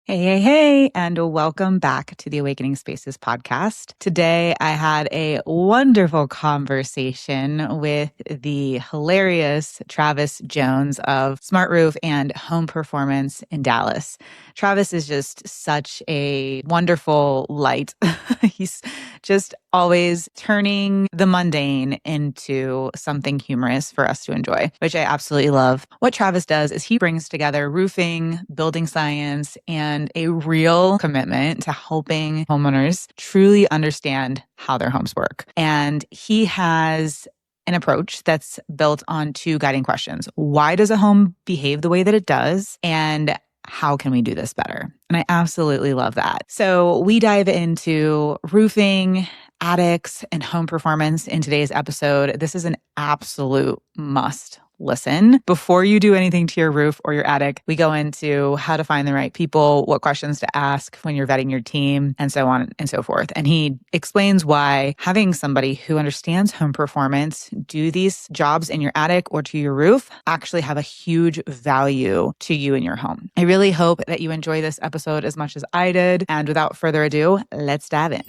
Hey, and welcome back to the Awakening Spaces podcast. Today, I had a wonderful conversation with the hilarious Travis Jones of Smart Roof and Home Performance in Dallas. Travis is just such a wonderful light. He's just always turning the mundane into something humorous for us to enjoy, which I absolutely love. What Travis does is he brings together roofing, building science, and a real commitment to helping homeowners truly understand how their homes work. And he has an approach that's built on two guiding questions. Why does a home behave the way that it does? And how can we do this better? And I absolutely love that. So we dive into roofing, attics, and home performance in today's episode. This is an absolute must listen. Before you do anything to your roof or your attic, we go into how to find the right people, what questions to ask when you're vetting your team, and so on and so forth. And he explains why having somebody who understands home performance do these jobs in your attic or to your roof actually have a huge value to you and your home. I really hope that you enjoy this episode as much as I did. And without further ado, let's dive in.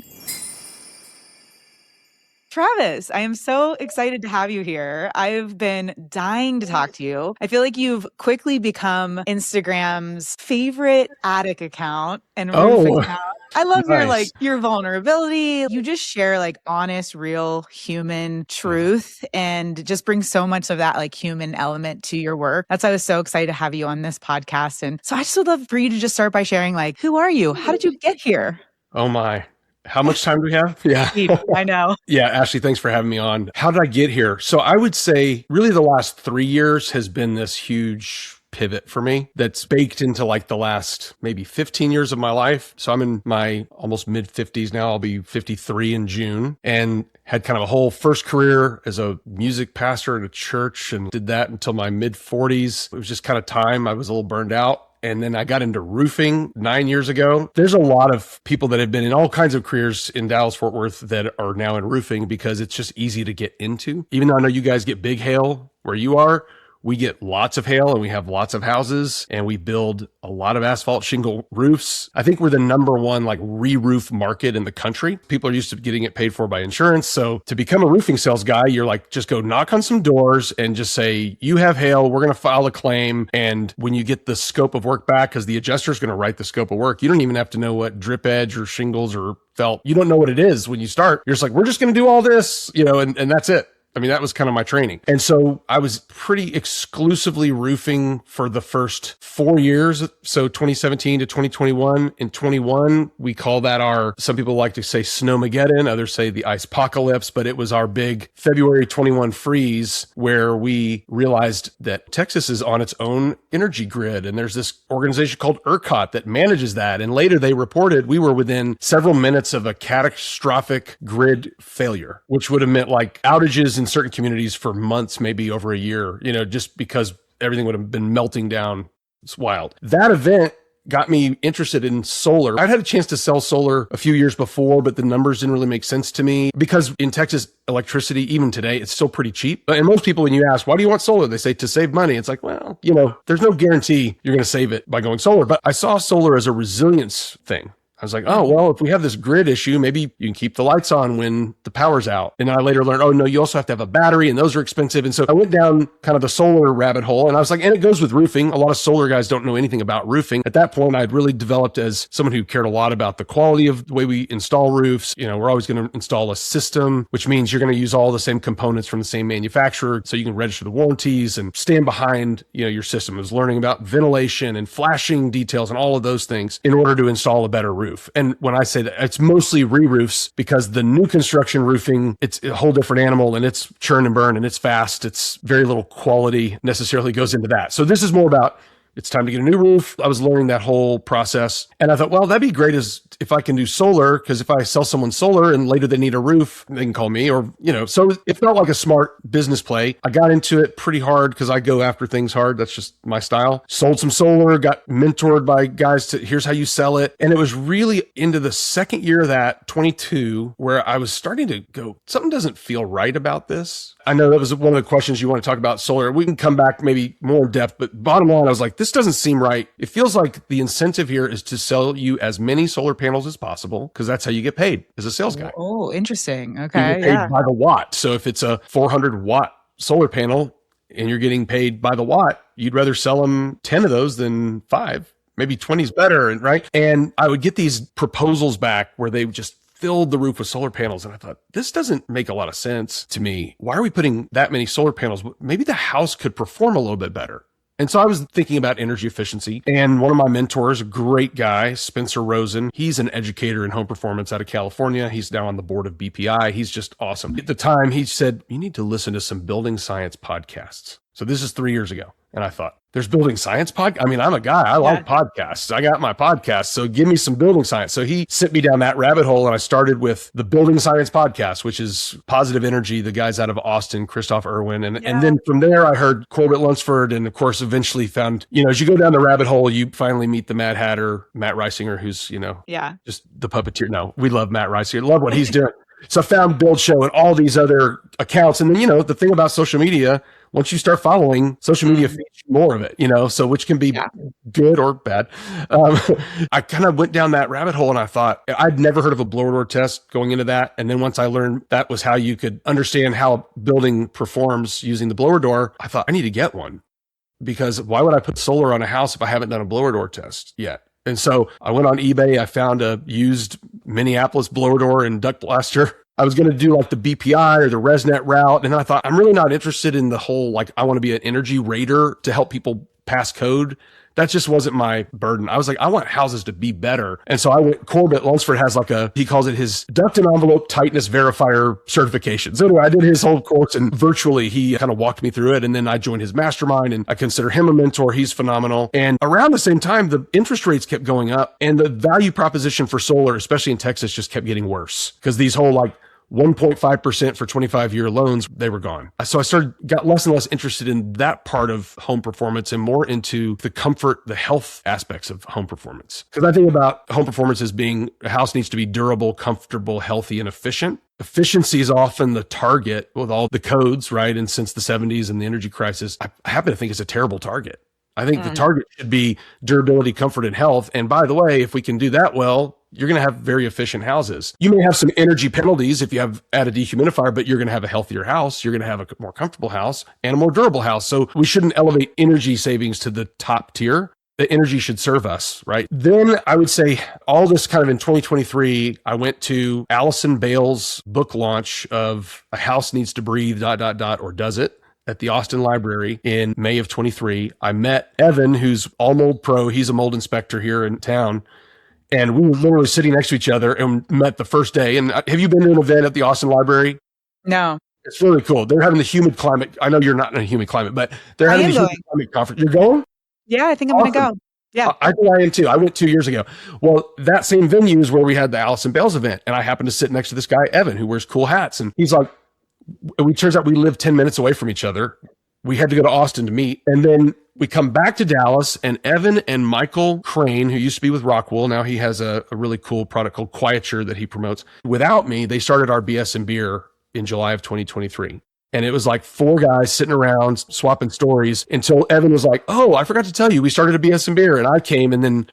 Travis, I am so excited to have you here. I've been dying to talk to you. I feel like you've quickly become Instagram's favorite attic account and roof account. I love your vulnerability. You just share honest, real human truth and just bring so much of that human element to your work. That's why I was so excited to have you on this podcast. And so I just would love for you to just start by sharing who are you? How did you get here? Oh my. How much time do we have? Yeah. I know. Yeah, Ashley, thanks for having me on. How did I get here? So I would say really the last 3 years has been this huge pivot for me that's baked into the last maybe 15 years of my life. So I'm in my almost mid 50s now. I'll be 53 in June, and had kind of a whole first career as a music pastor at a church and did that until my mid 40s. It was just kind of time. I was a little burned out. And then I got into roofing 9 years ago. There's a lot of people that have been in all kinds of careers in Dallas, Fort Worth that are now in roofing because it's just easy to get into. Even though I know you guys get big hail where you are, we get lots of hail and we have lots of houses and we build a lot of asphalt shingle roofs. I think we're the number one re-roof market in the country. People are used to getting it paid for by insurance. So to become a roofing sales guy, you're just go knock on some doors and just say, you have hail, we're going to file a claim. And when you get the scope of work back, because the adjuster is going to write the scope of work, you don't even have to know what drip edge or shingles or felt. You don't know what it is when you start. You're just we're just going to do all this, and that's it. I mean, that was kind of my training. And so I was pretty exclusively roofing for the first 4 years. So 2017 to 2021. In 21, we call that some people like to say Snowmageddon, others say the ice apocalypse, but it was our big February 21 freeze where we realized that Texas is on its own energy grid. And there's this organization called ERCOT that manages that. And later they reported we were within several minutes of a catastrophic grid failure, which would have meant outages in certain communities for months, maybe over a year, just because everything would have been melting down. It's wild. That event got me interested in solar. I'd had a chance to sell solar a few years before, but the numbers didn't really make sense to me because in Texas, electricity, even today, it's still pretty cheap. And most people, when you ask, why do you want solar? They say to save money. It's well, there's no guarantee you're going to save it by going solar. But I saw solar as a resilience thing. I was oh, well, if we have this grid issue, maybe you can keep the lights on when the power's out. And I later learned, oh, no, you also have to have a battery and those are expensive. And so I went down kind of the solar rabbit hole and I was and it goes with roofing. A lot of solar guys don't know anything about roofing. At that point, I'd really developed as someone who cared a lot about the quality of the way we install roofs. We're always going to install a system, which means you're going to use all the same components from the same manufacturer so you can register the warranties and stand behind, your system. I was learning about ventilation and flashing details and all of those things in order to install a better roof. And when I say that, it's mostly re-roofs because the new construction roofing, it's a whole different animal and it's churn and burn and it's fast. It's very little quality necessarily goes into that. So this is more about it's time to get a new roof. I was learning that whole process. And I thought, well, that'd be great if I can do solar, because if I sell someone solar and later they need a roof, they can call me or, so it felt like a smart business play. I got into it pretty hard because I go after things hard. That's just my style. Sold some solar, got mentored by guys here's how you sell it. And it was really into the second year of that, 22, where I was starting to go, something doesn't feel right about this. I know that was one of the questions you want to talk about solar. We can come back maybe more in depth, but bottom line, I was this doesn't seem right. It feels like the incentive here is to sell you as many solar panels as possible because that's how you get paid as a sales guy. Oh, interesting. You Okay. get paid by the watt. So if it's a 400 watt solar panel and you're getting paid by the watt, you'd rather sell them 10 of those than 5. Maybe 20 is better, right? And I would get these proposals back where they just filled the roof with solar panels. And I thought, this doesn't make a lot of sense to me. Why are we putting that many solar panels? Maybe the house could perform a little bit better. And so I was thinking about energy efficiency. And one of my mentors, a great guy, Spencer Rosen, he's an educator in home performance out of California. He's now on the board of BPI. He's just awesome. At the time, he said, you need to listen to some building science podcasts. So this is 3 years ago. And I thought, there's building science podcast. I mean, I'm a guy. I like podcasts. I got my podcast. So give me some building science. So he sent me down that rabbit hole. And I started with the building science podcast, which is Positive Energy, the guys out of Austin, Christoph Irwin. And then from there, I heard Corbett Lunsford. And of course, eventually found, as you go down the rabbit hole, you finally meet the Mad Hatter, Matt Reisinger, who's, just the puppeteer. No, we love Matt Reisinger. Love what he's doing. So I found Build Show and all these other accounts. And then, the thing about social media, once you start following, social media feeds you more of it, so which can be good or bad. I kind of went down that rabbit hole and I thought I'd never heard of a blower door test going into that. And then once I learned that was how you could understand how building performs using the blower door, I thought I need to get one because why would I put solar on a house if I haven't done a blower door test yet? And so I went on eBay. I found a used Minneapolis blower door and duct blaster. I was going to do like the BPI or the ResNet route. And I thought, I'm really not interested in the whole, I want to be an energy raider to help people pass code. That just wasn't my burden. I was like, I want houses to be better. And so I went, Corbett Lunsford has he calls it his duct and envelope tightness verifier certification. So anyway, I did his whole course and virtually he kind of walked me through it. And then I joined his mastermind and I consider him a mentor. He's phenomenal. And around the same time, the interest rates kept going up and the value proposition for solar, especially in Texas, just kept getting worse because these whole 1.5% for 25-year loans, they were gone. So I got less and less interested in that part of home performance and more into the comfort, the health aspects of home performance. Because I think about home performance as being a house needs to be durable, comfortable, healthy, and efficient. Efficiency is often the target with all the codes, right? And since the 70s and the energy crisis, I happen to think it's a terrible target. I think the target should be durability, comfort, and health. And by the way, if we can do that well, you're going to have very efficient houses. You may have some energy penalties if you add a dehumidifier, but you're going to have a healthier house. You're going to have a more comfortable house and a more durable house. So we shouldn't elevate energy savings to the top tier. The energy should serve us, right? Then I would say all this kind of in 2023, I went to Allison Bale's book launch of A House Needs to Breathe, ... or Does It? At the Austin Library in May of 23. I met Evan, who's all mold pro. He's a mold inspector here in town. And we were literally sitting next to each other and met the first day. And have you been to an event at the Austin Library? No. It's really cool. They're having the humid climate. I know you're not in a humid climate, but they're having the humid climate conference. You're going? Yeah, I think I'm going to go. Yeah. I think I am too. I went 2 years ago. Well, that same venue is where we had the Allison Bales event. And I happened to sit next to this guy, Evan, who wears cool hats. And he's like, it turns out we live 10 minutes away from each other. We had to go to Austin to meet. And then we come back to Dallas and Evan and Michael Crane, who used to be with Rockwool. Now he has a really cool product called Quieture that he promotes. Without me, they started our BS and Beer in July of 2023. And it was like 4 guys sitting around swapping stories until Evan was like, oh, I forgot to tell you, we started a BS and Beer. And I came and then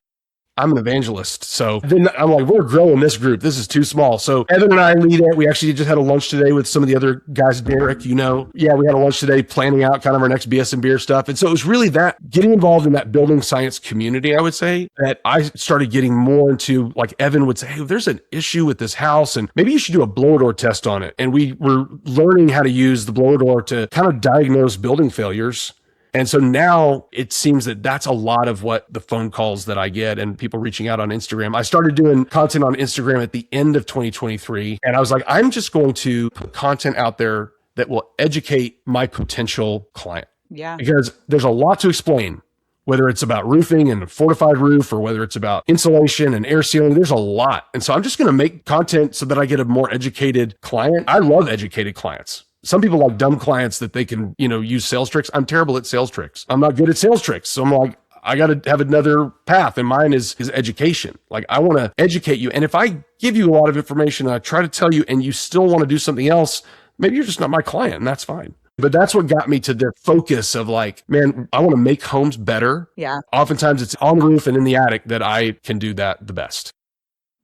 I'm an evangelist. So then I'm like, we're growing this group. This is too small. So Evan and I lead it. We actually just had a lunch today with some of the other guys. Derek, we had a lunch today planning out kind of our next BS and Beer stuff. And so it was really that getting involved in that building science community, I would say, that I started getting more into, like Evan would say, hey, there's an issue with this house and maybe you should do a blower door test on it. And we were learning how to use the blower door to kind of diagnose building failures. And so now it seems that that's a lot of what the phone calls that I get and people reaching out on Instagram. I started doing content on Instagram at the end of 2023. And I was like, I'm just going to put content out there that will educate my potential client. Yeah. Because there's a lot to explain, whether it's about roofing and a fortified roof or whether it's about insulation and air sealing. There's a lot. And so I'm just going to make content so that I get a more educated client. I love educated clients. Some people like dumb clients that they can, use sales tricks. I'm terrible at sales tricks. I'm not good at sales tricks. So I'm like, I got to have another path. And mine is education. Like I want to educate you. And if I give you a lot of information and I try to tell you and you still want to do something else, maybe you're just not my client and that's fine. But that's what got me to the focus of like, man, I want to make homes better. Yeah. Oftentimes it's on the roof and in the attic that I can do that the best.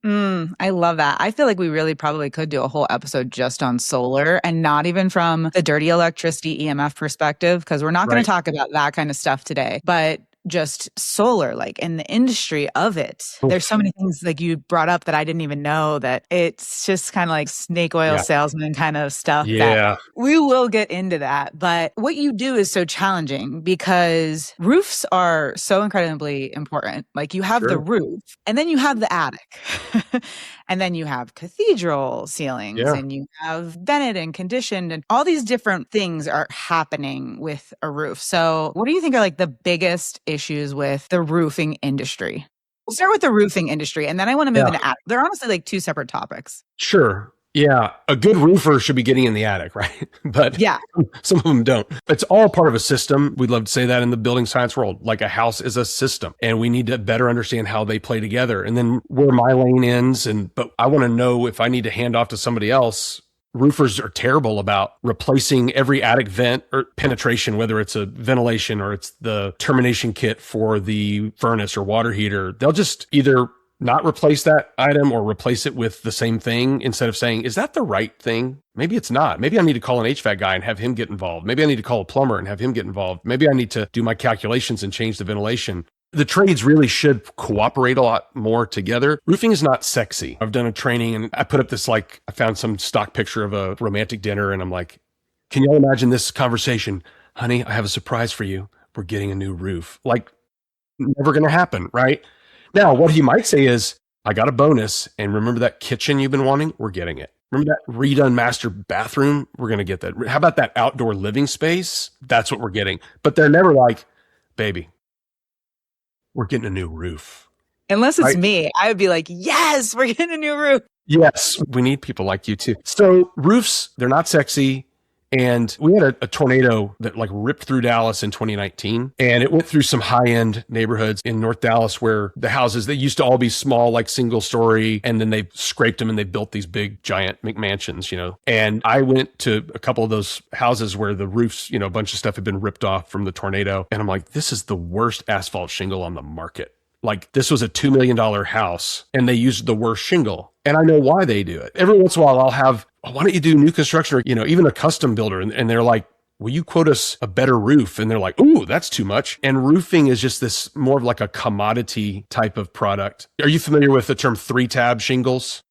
I love that. I feel like we really probably could do a whole episode just on solar and not even from the dirty electricity EMF perspective, because we're not going to talk about that kind of stuff today, but just solar, like in the industry of it. There's so many things like you brought up that I didn't even know, that it's just kind of like snake oil salesman kind of stuff. That we will get into that. But what you do is so challenging because roofs are so incredibly important. Like you have the roof and then you have the attic and then you have cathedral ceilings and you have vented and conditioned and all these different things are happening with a roof. So what do you think are like the biggest issues with the roofing industry? We'll start with the roofing industry and then I want to move into attic. They're honestly like two separate topics. Sure. Yeah. A good roofer should be getting in the attic, right? But some of them don't. It's all part of a system. We'd love to say that in the building science world, like a house is a system and we need to better understand how they play together and then where my lane ends. But I want to know if I need to hand off to somebody else. Roofers are terrible about replacing every attic vent or penetration, whether it's a ventilation or it's the termination kit for the furnace or water heater. They'll just either not replace that item or replace it with the same thing instead of saying, is that the right thing? Maybe it's not. Maybe I need to call an HVAC guy and have him get involved. Maybe I need to call a plumber and have him get involved. Maybe I need to do my calculations and change the ventilation. The trades really should cooperate a lot more together. Roofing is not sexy. I've done a training and I put up this, like, I found some stock picture of a romantic dinner and I'm like, can y'all imagine this conversation? Honey, I have a surprise for you. We're getting a new roof. Like, never going to happen, right? Now, what he might say is, I got a bonus. And remember that kitchen you've been wanting? We're getting it. Remember that redone master bathroom? We're going to get that. How about that outdoor living space? That's what we're getting. But they're never like, baby, we're getting a new roof. Unless it's me, I would be like, yes, we're getting a new roof. Yes, we need people like you too. So roofs, they're not sexy. And we had a tornado that like ripped through Dallas in 2019. And it went through some high-end neighborhoods in North Dallas where the houses, they used to all be small, like single story. And then they scraped them and they built these big giant McMansions, you know. And I went to a couple of those houses where the roofs, you know, a bunch of stuff had been ripped off from the tornado. And I'm like, this is the worst asphalt shingle on the market. Like this was a $2 million house and they used the worst shingle. And I know why they do it. Every once in a while I'll have, oh, why don't you do new construction or, you know, even a custom builder? And they're like, will you quote us a better roof? And they're like, ooh, that's too much. And roofing is just this more of like a commodity type of product. Are you familiar with the term 3-tab shingles?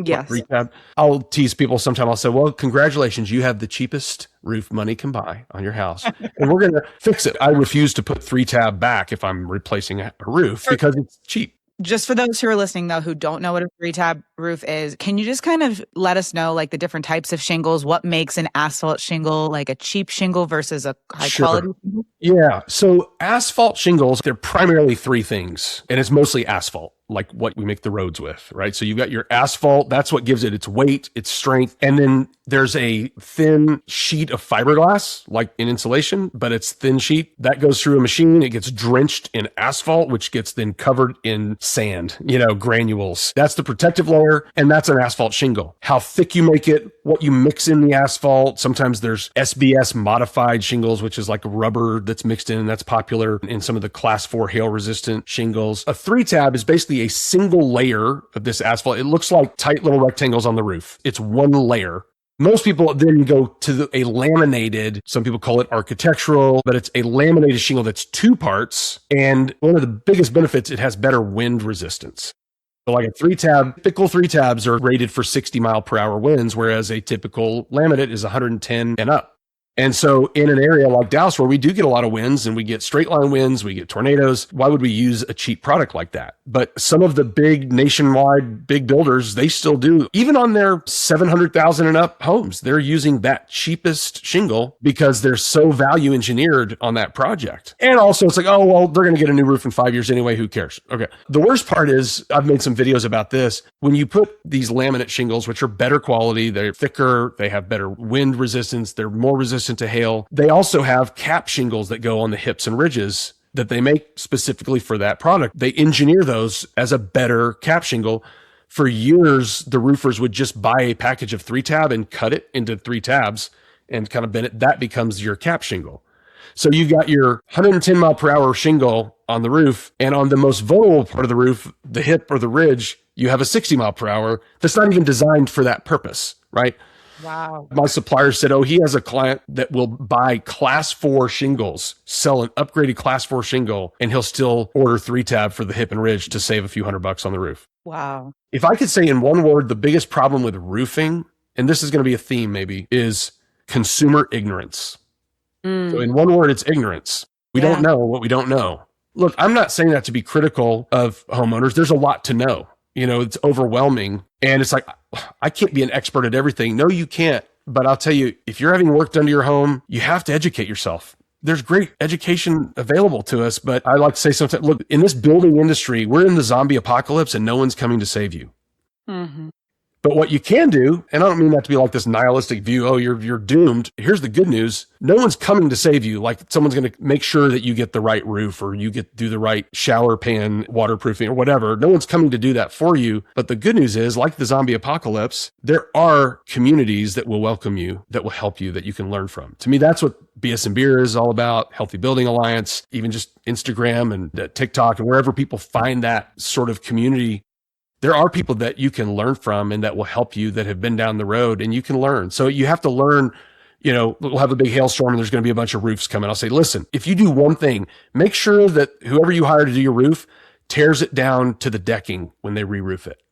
Yes. 3-tab. I'll tease people sometime. I'll say, well, congratulations. You have the cheapest roof money can buy on your house. And we're going to fix it. I refuse to put 3-tab back if I'm replacing a roof because it's cheap. Just for those who are listening, though, who don't know what a 3-tab roof is, can you just kind of let us know, like, the different types of shingles? What makes an asphalt shingle, like a cheap shingle versus a high-quality shingle? Yeah. So asphalt shingles, they're primarily three things, and it's mostly asphalt, like what we make the roads with, right? So you've got your asphalt. That's what gives it its weight, its strength. And then there's a thin sheet of fiberglass, like in insulation, but it's thin sheet. That goes through a machine. It gets drenched in asphalt, which gets then covered in sand, you know, granules. That's the protective layer, and that's an asphalt shingle. How thick you make it, what you mix in the asphalt. Sometimes there's SBS modified shingles, which is like rubber that's mixed in, and that's popular in some of the class 4 hail resistant shingles. A 3-tab is basically a single layer of this asphalt. It looks like tight little rectangles on the roof. It's one layer. Most people then go to a laminated, some people call it architectural, but it's a laminated shingle that's 2 parts. And one of the biggest benefits, it has better wind resistance. So like a 3-tab, typical 3-tabs are rated for 60 mile per hour winds, whereas a typical laminate is 110 and up. And so in an area like Dallas, where we do get a lot of winds and we get straight line winds, we get tornadoes, why would we use a cheap product like that? But some of the big nationwide big builders, they still do. Even on their 700,000 and up homes, they're using that cheapest shingle because they're so value engineered on that project. And also it's like, oh, well, they're going to get a new roof in 5 years anyway. Who cares? Okay. The worst part is I've made some videos about this. When you put these laminate shingles, which are better quality, they're thicker, they have better wind resistance, they're more resistant to hail. They also have cap shingles that go on the hips and ridges that they make specifically for that product. They engineer those as a better cap shingle. For years, the roofers would just buy a package of 3-tab and cut it into 3 tabs and kind of bend it, that becomes your cap shingle. So you've got your 110 mile per hour shingle on the roof, and on the most vulnerable part of the roof, the hip or the ridge, you have a 60 mile per hour that's not even designed for that purpose, right? Wow. My supplier said, oh, he has a client that will buy class 4 shingles, sell an upgraded class 4 shingle, and he'll still order 3-tab for the hip and ridge to save a few $100 on the roof. Wow. If I could say in one word, the biggest problem with roofing, and this is going to be a theme maybe, is consumer ignorance. So in one word, it's ignorance. We don't know what we don't know. Look, I'm not saying that to be critical of homeowners. There's a lot to know. It's overwhelming. And it's like, I can't be an expert at everything. No, you can't. But I'll tell you, if you're having work done to your home, you have to educate yourself. There's great education available to us. But I like to say sometimes, look, in this building industry, we're in the zombie apocalypse and no one's coming to save you. Mm-hmm. But what you can do, and I don't mean that to be like this nihilistic view, oh, you're doomed. Here's the good news. No one's coming to save you. Like someone's going to make sure that you get the right roof or you do the right shower pan waterproofing or whatever. No one's coming to do that for you. But the good news is, like the zombie apocalypse, there are communities that will welcome you, that will help you, that you can learn from. To me, that's what BS and Beer is all about. Healthy Building Alliance, even just Instagram and TikTok and wherever people find that sort of community. There are people that you can learn from and that will help you, that have been down the road, and you can learn. So you have to learn, we'll have a big hailstorm and there's going to be a bunch of roofs coming. I'll say, listen, if you do one thing, make sure that whoever you hire to do your roof tears it down to the decking when they re-roof it.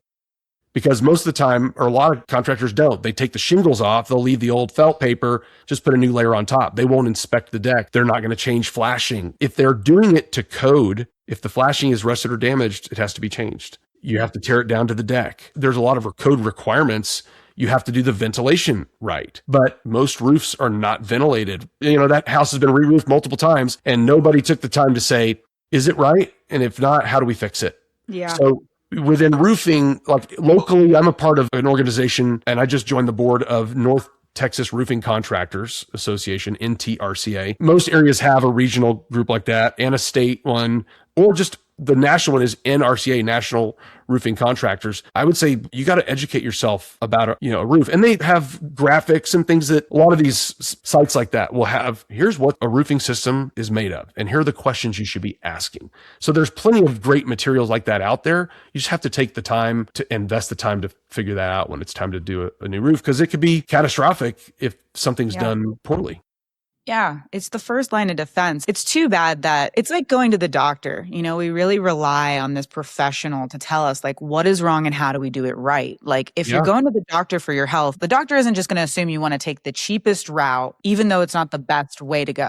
Because most of the time, or a lot of contractors don't, they take the shingles off, they'll leave the old felt paper, just put a new layer on top. They won't inspect the deck. They're not going to change flashing. If they're doing it to code, if the flashing is rusted or damaged, it has to be changed. You have to tear it down to the deck. There's a lot of code requirements. You have to do the ventilation right. But most roofs are not ventilated. That house has been re-roofed multiple times and nobody took the time to say, is it right? And if not, how do we fix it? Yeah. So within roofing, like locally, I'm a part of an organization and I just joined the board of North Texas Roofing Contractors Association, NTRCA. Most areas have a regional group like that and a state one, or just the national one is NRCA, National Roofing Contractors. I would say you got to educate yourself about a roof. And they have graphics and things that a lot of these sites like that will have. Here's what a roofing system is made of. And here are the questions you should be asking. So there's plenty of great materials like that out there. You just have to take the time to invest the time to figure that out when it's time to do a new roof, because it could be catastrophic if something's done poorly. Yeah, it's the first line of defense. It's too bad that it's like going to the doctor. We really rely on this professional to tell us like what is wrong and how do we do it right. Like if you're going to the doctor for your health, the doctor isn't just going to assume you want to take the cheapest route, even though it's not the best way to go.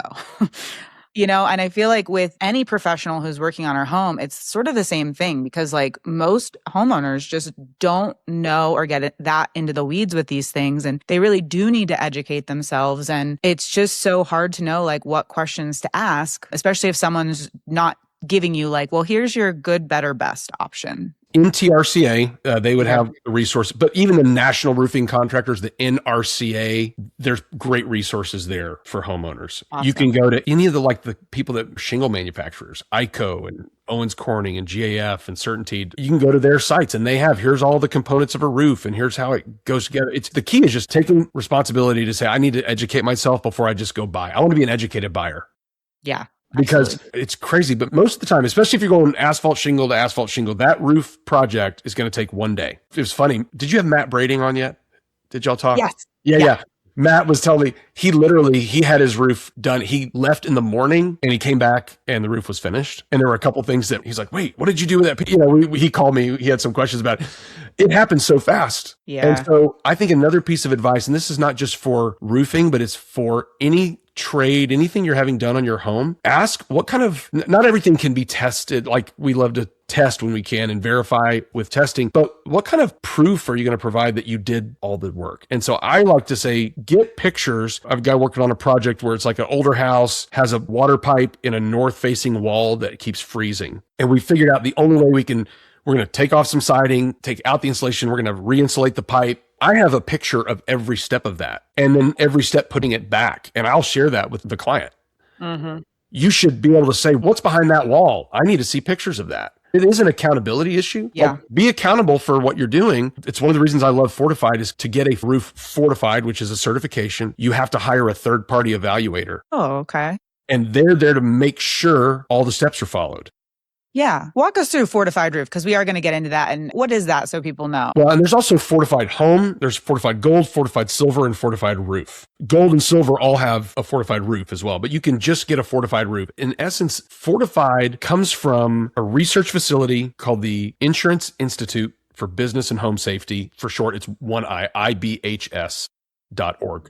And I feel like with any professional who's working on our home, it's sort of the same thing, because like most homeowners just don't know or get that into the weeds with these things. And they really do need to educate themselves. And it's just so hard to know like what questions to ask, especially if someone's not giving you like, well, here's your good, better, best option. NTRCA, they would have the resources, but even the National Roofing Contractors, the NRCA, there's great resources there for homeowners. Awesome. You can go to any of the people that shingle manufacturers, ICO and Owens Corning and GAF and Certainty. You can go to their sites and they have, here's all the components of a roof and here's how it goes together. The key is just taking responsibility to say, I need to educate myself before I just go buy. I want to be an educated buyer. Yeah. Because absolutely. It's crazy, but most of the time, especially if you're going asphalt shingle to asphalt shingle, that roof project is going to take one day. It was funny. Did you have Matt Brading on yet? Did y'all talk? Yes. Yeah. Matt was telling me he had his roof done. He left in the morning and he came back and the roof was finished. And there were a couple things that he's like, wait, what did you do with that? He called me. He had some questions about it. It happened so fast. Yeah. And so I think another piece of advice, and this is not just for roofing, but it's for any trade, anything you're having done on your home, ask what kind of, not everything can be tested. Like we love to test when we can and verify with testing, but what kind of proof are you going to provide that you did all the work? And so I like to say, get pictures. I've got a guy working on a project where it's like an older house, has a water pipe in a north facing wall that keeps freezing. And we figured out the only way we're going to take off some siding, take out the insulation. We're going to re-insulate the pipe. I have a picture of every step of that and then every step putting it back. And I'll share that with the client. Mm-hmm. You should be able to say, what's behind that wall? I need to see pictures of that. It is an accountability issue. Yeah. Like, be accountable for what you're doing. It's one of the reasons I love Fortified is to get a roof fortified, which is a certification. You have to hire a third-party evaluator. Oh, okay. And they're there to make sure all the steps are followed. Yeah. Walk us through Fortified Roof, because we are going to get into that. And what is that so people know? Well, and there's also Fortified Home. There's Fortified Gold, Fortified Silver, and Fortified Roof. Gold and Silver all have a Fortified Roof as well, but you can just get a Fortified Roof. In essence, Fortified comes from a research facility called the Insurance Institute for Business and Home Safety. For short, it's one I, IBHS.org.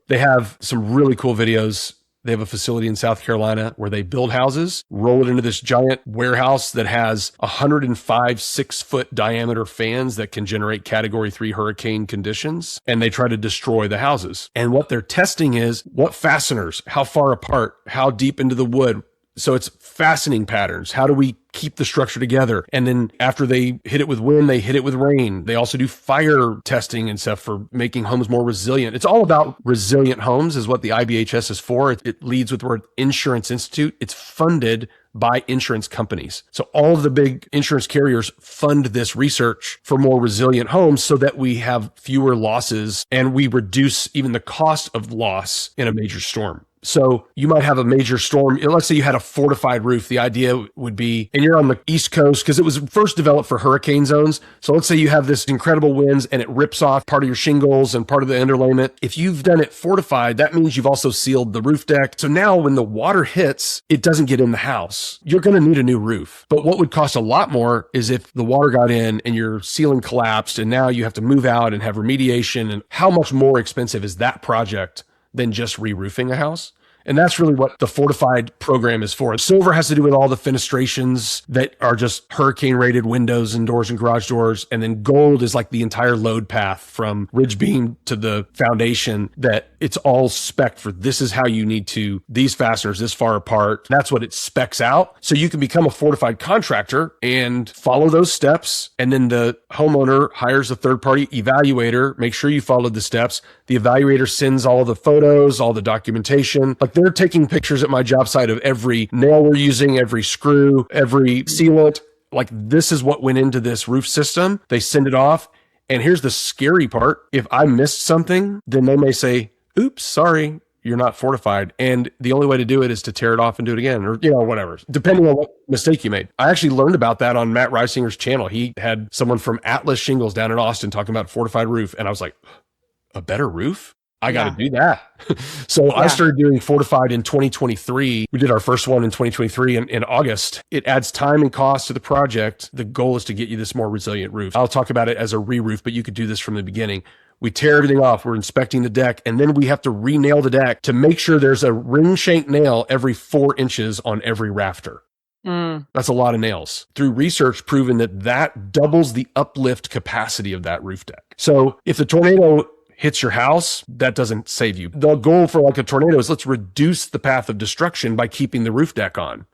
They have some really cool videos. They have a facility in South Carolina where they build houses, roll it into this giant warehouse that has 105 6-foot diameter fans that can generate Category 3 hurricane conditions, and they try to destroy the houses. And what they're testing is what fasteners, how far apart, how deep into the wood. So it's fastening patterns. How do we keep the structure together? And then after they hit it with wind, they hit it with rain. They also do fire testing and stuff for making homes more resilient. It's all about resilient homes is what the IBHS is for. It leads with the word Insurance Institute. It's funded by insurance companies. So all of the big insurance carriers fund this research for more resilient homes so that we have fewer losses and we reduce even the cost of loss in a major storm. So you might have a major storm. Let's say you had a fortified roof. The idea would be, and you're on the East Coast because it was first developed for hurricane zones. So let's say you have this incredible winds and it rips off part of your shingles and part of the underlayment. If you've done it fortified, that means you've also sealed the roof deck. So now when the water hits, it doesn't get in the house. You're going to need a new roof. But what would cost a lot more is if the water got in and your ceiling collapsed and now you have to move out and have remediation. And how much more expensive is that project than just re-roofing a house? And that's really what the Fortified program is for. Silver has to do with all the fenestrations that are just hurricane rated windows and doors and garage doors. And then gold is like the entire load path from ridge beam to the foundation, that it's all spec'd for this is how you need to, these fasteners this far apart. That's what it specs out. So you can become a fortified contractor and follow those steps. And then the homeowner hires a third party evaluator, make sure you followed the steps. The evaluator sends all the photos, all the documentation. Like they're taking pictures at my job site of every nail we're using, every screw, every sealant. Like this is what went into this roof system. They send it off. And here's the scary part. If I missed something, then they may say, oops, sorry, you're not fortified. And the only way to do it is to tear it off and do it again, or, whatever, depending on what mistake you made. I actually learned about that on Matt Reisinger's channel. He had someone from Atlas Shingles down in Austin talking about fortified roof. And I was like, a better roof? I got to do that. So I started doing Fortified in 2023. We did our first one in 2023 in August. It adds time and cost to the project. The goal is to get you this more resilient roof. I'll talk about it as a re-roof, but you could do this from the beginning. We tear everything off. We're inspecting the deck, and then we have to re-nail the deck to make sure there's a ring shank nail every 4 inches on every rafter. That's a lot of nails. Through research proven that doubles the uplift capacity of that roof deck. So if the tornado hits your house, that doesn't save you. The goal for like a tornado is let's reduce the path of destruction by keeping the roof deck on.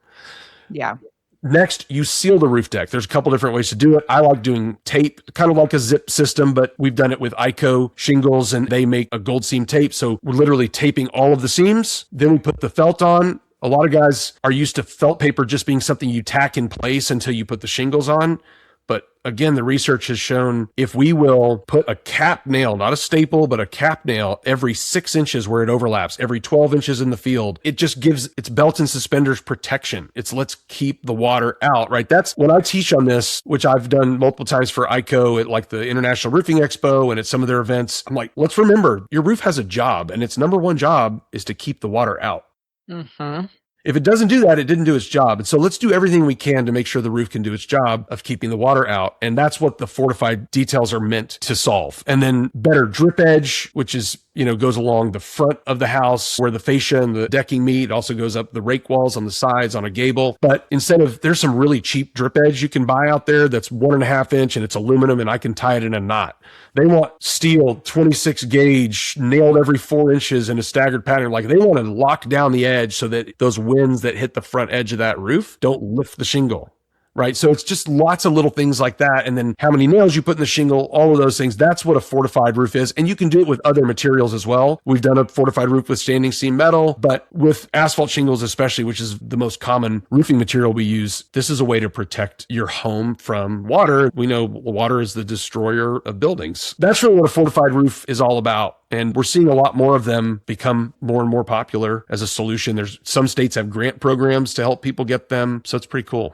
Yeah. Next, you seal the roof deck. There's a couple different ways to do it. I like doing tape, kind of like a zip system, but we've done it with ICO shingles and they make a gold seam tape. So we're literally taping all of the seams. Then we put the felt on. A lot of guys are used to felt paper just being something you tack in place until you put the shingles on. But again, the research has shown if we will put a cap nail, not a staple, but a cap nail every 6 inches where it overlaps, every 12 inches in the field, it just gives its belt and suspenders protection. It's let's keep the water out, right? That's when I teach on this, which I've done multiple times for ICO at like the International Roofing Expo and at some of their events. I'm like, let's remember your roof has a job and its number one job is to keep the water out. Mm-hmm. If it doesn't do that, it didn't do its job. And so let's do everything we can to make sure the roof can do its job of keeping the water out. And that's what the fortified details are meant to solve. And then better drip edge, which is, goes along the front of the house where the fascia and the decking meet. It also goes up the rake walls on the sides on a gable. But there's some really cheap drip edge you can buy out there that's 1.5 inch and it's aluminum and I can tie it in a knot. They want steel 26 gauge nailed every 4 inches in a staggered pattern. Like they want to lock down the edge so that those winds that hit the front edge of that roof don't lift the shingle. right? So it's just lots of little things like that. And then how many nails you put in the shingle, all of those things. That's what a fortified roof is. And you can do it with other materials as well. We've done a fortified roof with standing seam metal, but with asphalt shingles especially, which is the most common roofing material we use, this is a way to protect your home from water. We know water is the destroyer of buildings. That's really what a fortified roof is all about. And we're seeing a lot more of them become more and more popular as a solution. There's some states have grant programs to help people get them. So it's pretty cool.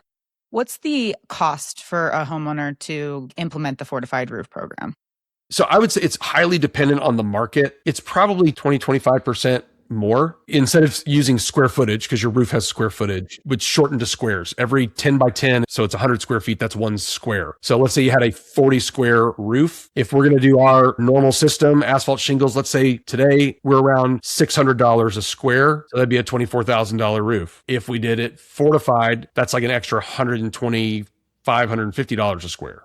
What's the cost for a homeowner to implement the Fortified Roof program? So I would say it's highly dependent on the market. It's probably 20-25% more. Instead of using square footage, because your roof has square footage, would shorten to squares. Every 10 by 10, so it's 100 square feet, that's one square. So let's say you had a 40 square roof. If we're going to do our normal system, asphalt shingles, let's say today we're around $600 a square. So that'd be a $24,000 roof. If we did it fortified, that's like an extra $125, $150 a square.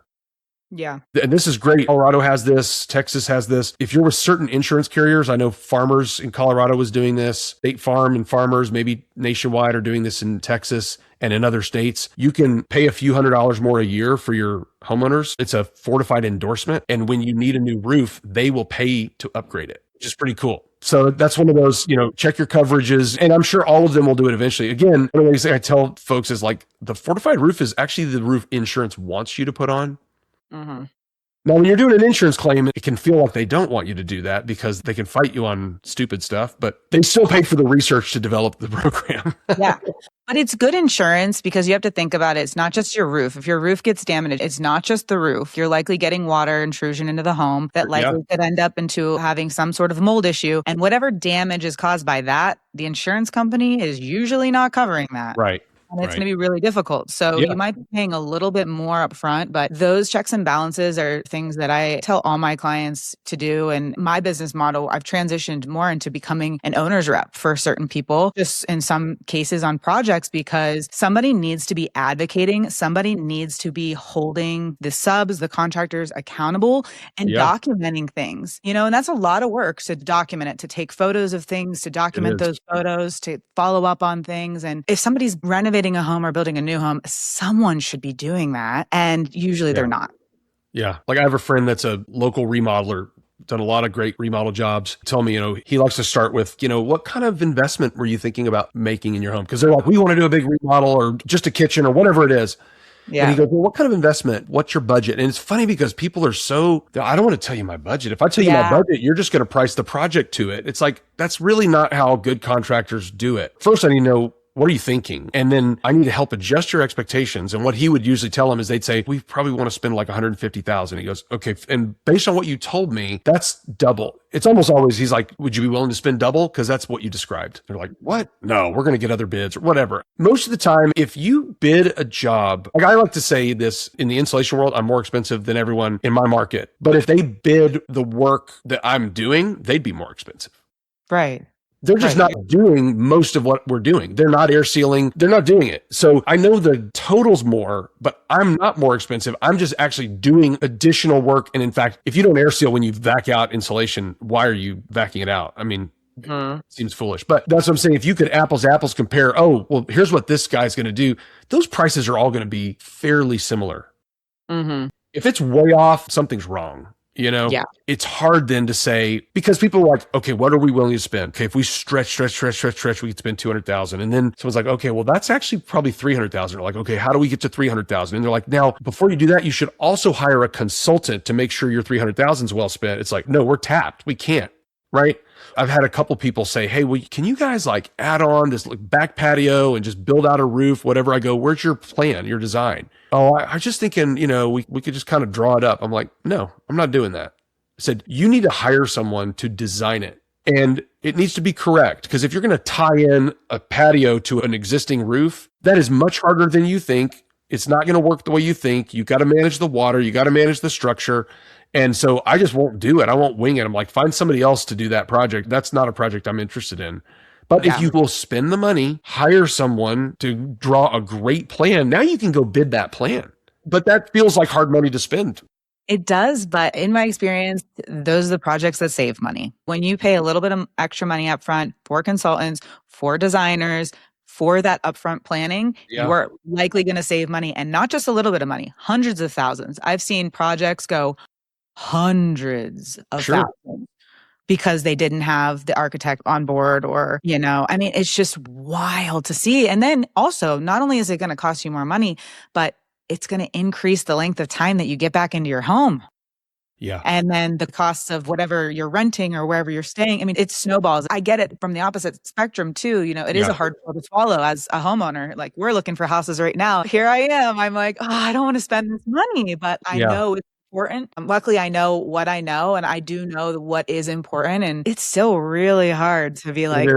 Yeah. And this is great. Colorado has this. Texas has this. If you're with certain insurance carriers, I know Farmers in Colorado was doing this. State Farm and Farmers, maybe nationwide, are doing this in Texas and in other states. You can pay a few $100s more a year for your homeowners. It's a fortified endorsement. And when you need a new roof, they will pay to upgrade it, which is pretty cool. So that's one of those, check your coverages. And I'm sure all of them will do it eventually. Again, one of the things I tell folks is like the fortified roof is actually the roof insurance wants you to put on. Mm-hmm. Now, when you're doing an insurance claim, it can feel like they don't want you to do that because they can fight you on stupid stuff, but they still pay for the research to develop the program. Yeah. But it's good insurance because you have to think about it. It's not just your roof. If your roof gets damaged, it's not just the roof. You're likely getting water intrusion into the home that likely could end up into having some sort of mold issue. And whatever damage is caused by that, the insurance company is usually not covering that. Right. And it's going to be really difficult. So you might be paying a little bit more up front, but those checks and balances are things that I tell all my clients to do. And my business model, I've transitioned more into becoming an owner's rep for certain people, just in some cases on projects, because somebody needs to be advocating. Somebody needs to be holding the subs, the contractors accountable and documenting things, and that's a lot of work to document it, to take photos of things, to document those photos, to follow up on things. And if somebody's renovating a home or building a new home, someone should be doing that. And usually they're not. Yeah. Like I have a friend that's a local remodeler, done a lot of great remodel jobs. Tell me, he likes to start with, what kind of investment were you thinking about making in your home? Because they're like, we want to do a big remodel or just a kitchen or whatever it is. Yeah. And he goes, well, what kind of investment? What's your budget? And it's funny because people are I don't want to tell you my budget. If I tell you my budget, you're just going to price the project to it. It's like, that's really not how good contractors do it. First, I need to know, what are you thinking? And then I need to help adjust your expectations. And what he would usually tell them is they'd say, we probably want to spend like $150,000. He goes, okay. And based on what you told me, that's double. It's almost always, he's like, would you be willing to spend double? Because that's what you described. They're like, what? No, we're going to get other bids or whatever. Most of the time, if you bid a job, like I like to say this in the insulation world, I'm more expensive than everyone in my market. But if they bid the work that I'm doing, they'd be more expensive. Right. They're just not doing most of what we're doing. They're not air sealing. They're not doing it. So I know the total's more, but I'm not more expensive. I'm just actually doing additional work. And in fact, if you don't air seal when you vac out insulation, why are you vacuuming it out? I mean, it seems foolish, but that's what I'm saying. If you could apples to apples compare, here's what this guy's going to do. Those prices are all going to be fairly similar. Mm-hmm. If it's way off, something's wrong. It's hard then to say, because people are like, okay, what are we willing to spend? Okay, if we stretch, we could spend 200,000. And then someone's like, okay, well, that's actually probably 300,000. They're like, okay, how do we get to 300,000? And they're like, now, before you do that, you should also hire a consultant to make sure your 300,000 is well spent. It's like, no, we're tapped. We can't. Right. I've had a couple people say, hey, well, can you guys like add on this back patio and just build out a roof, whatever? I go, where's your plan, your design? Oh, I was just thinking, we could just kind of draw it up. I'm like, no, I'm not doing that. I said, you need to hire someone to design it. And it needs to be correct. Because if you're going to tie in a patio to an existing roof, that is much harder than you think. It's not going to work the way you think. You got to manage the water. You got to manage the structure. And so I just won't do it. I won't wing it. I'm like, find somebody else to do that project. That's not a project I'm interested in. But if you will spend the money, hire someone to draw a great plan, now you can go bid that plan. But that feels like hard money to spend. It does, but in my experience, those are the projects that save money. When you pay a little bit of extra money up front for consultants, for designers, for that upfront planning, Yeah. you are likely going to save money, and not just a little bit of money, hundreds of thousands. I've seen projects go hundreds of thousands because they didn't have the architect on board, or, I mean, it's just wild to see. And then also, not only is it going to cost you more money, but it's going to increase the length of time that you get back into your home. Yeah. And then the costs of whatever you're renting or wherever you're staying. I mean, it snowballs. I get it from the opposite spectrum too. It is a hard pill to swallow as a homeowner. Like, we're looking for houses right now. Here I am. I'm like, I don't want to spend this money, but I know it's important. Luckily, I know what I know, and I do know what is important. And it's still really hard to be like,